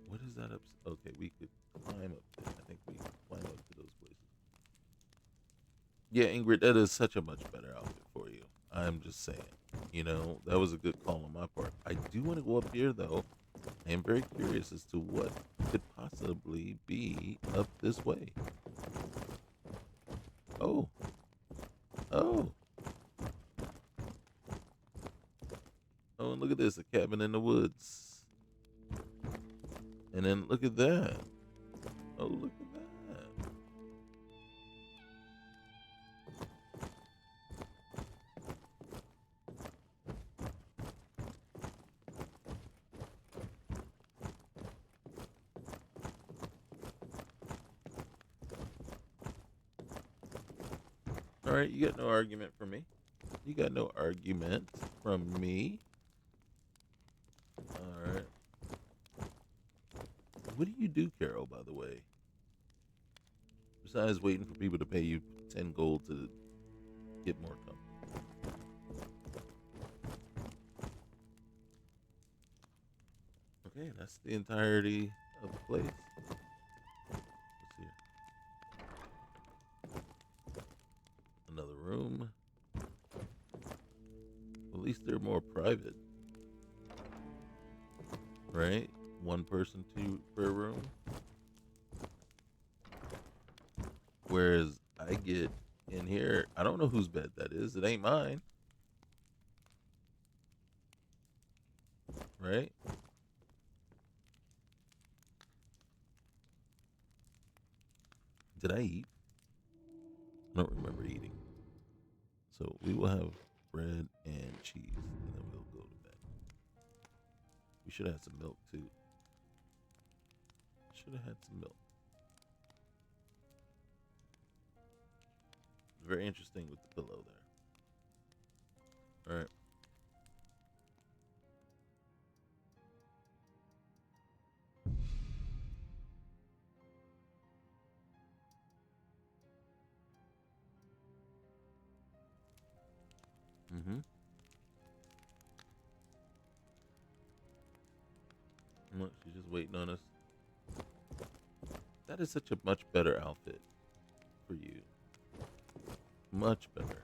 What is that up? Okay, we could climb up there. I think we can climb up to those places. Yeah, Ingrid, that is such a much better outfit for you. I'm just saying. You know, that was a good call on my part. I do want to go up here, though. I am very curious as to what could possibly be up this way. Oh. Oh. Oh, and look at this. A cabin in the woods. And then look at that. Oh, look at that. All right, you got no argument from me. You got no argument from me. All right. What do you do, Carol, by the way? Besides waiting for people to pay you 10 gold to get more comfort. Okay, that's the entirety of the place. What's here? Another room. At least they're more private. Right? One person, two per room. Whereas I get in here, I don't know whose bed that is. It ain't mine. Right? Did I eat? I don't remember eating. So we will have bread and cheese, and then we'll go to bed. We should have some milk too. Should have had some milk. Very interesting with the pillow there. All right. Mm-hmm. Look, she's just waiting on us. That is such a much better outfit for you. Much better.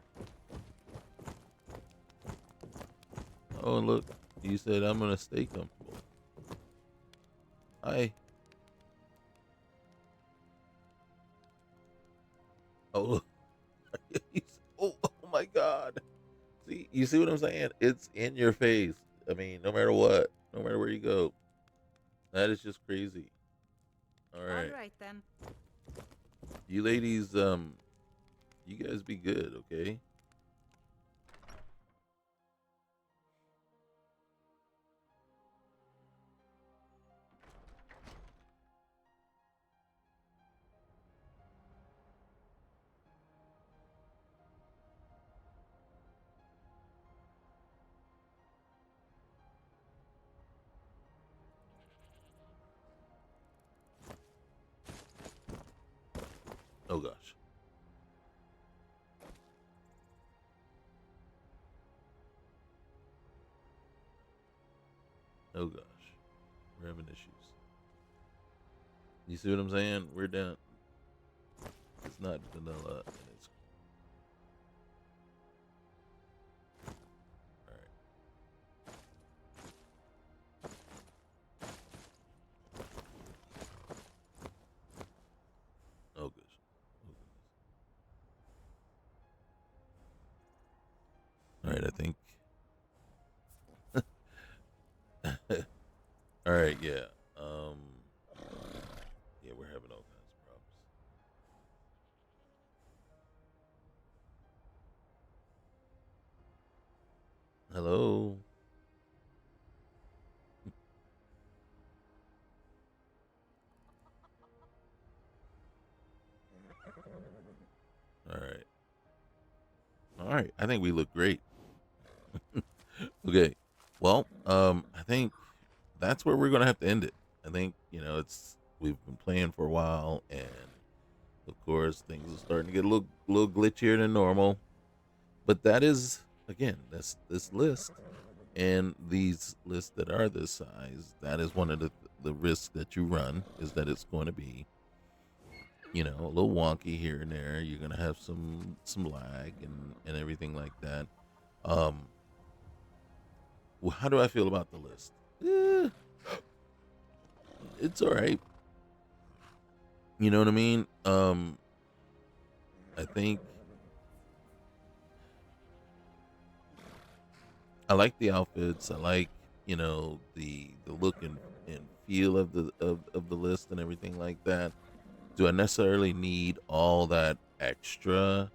Oh, and look, you said I'm gonna stay comfortable. Hi. Oh, look. Oh my God. See, you see what I'm saying? It's in your face. I mean, no matter what, no matter where you go, that is just crazy. All right. All right then. You ladies, you guys be good, okay? Oh gosh. Oh gosh, we're having issues. You see what I'm saying? We're down. It's not vanilla, and it's all right. Oh gosh. All right, I think. All right, yeah. Yeah, we're having all kinds of problems. Hello. All right. All right. I think we look great. Okay. Well, I think that's where we're gonna have to end it. I think, we've been playing for a while, and of course things are starting to get a little glitchier than normal. But that is, again, this list, and these lists that are this size. That is one of the risks that you run, is that it's going to be, a little wonky here and there. You're gonna have some lag and everything like that. Um, well, how do I feel about the list? It's all right. You know what I mean? I think I like the outfits. I like, the look and feel of the list and everything like that. Do I necessarily need all that extra?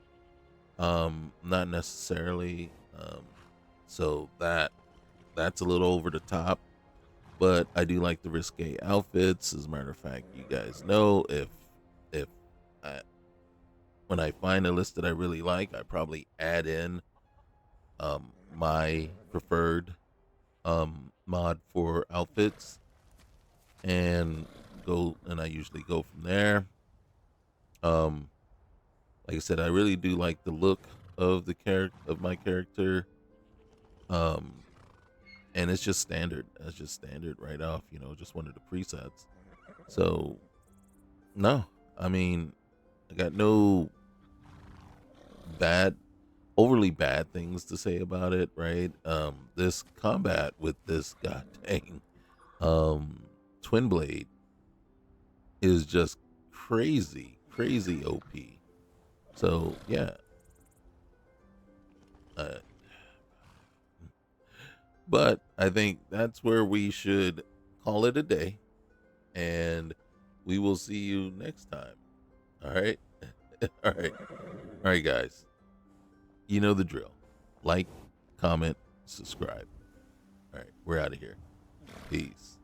Not necessarily. So that's a little over the top. But I do like the risque outfits. As a matter of fact, you guys know, if I, when I find a list that I really like, I probably add in my preferred mod for outfits, and I usually go from there. Like I said, I really do like the look of my character. Um, and it's just standard. That's just standard right off. Just one of the presets. So, no, I mean, I got no overly bad things to say about it, right? This combat with this goddamn twin blade is just crazy OP. So yeah, but I think that's where we should call it a day, and we will see you next time. All right. All right, guys. You know the drill. Like, comment, subscribe. All right, we're out of here. Peace.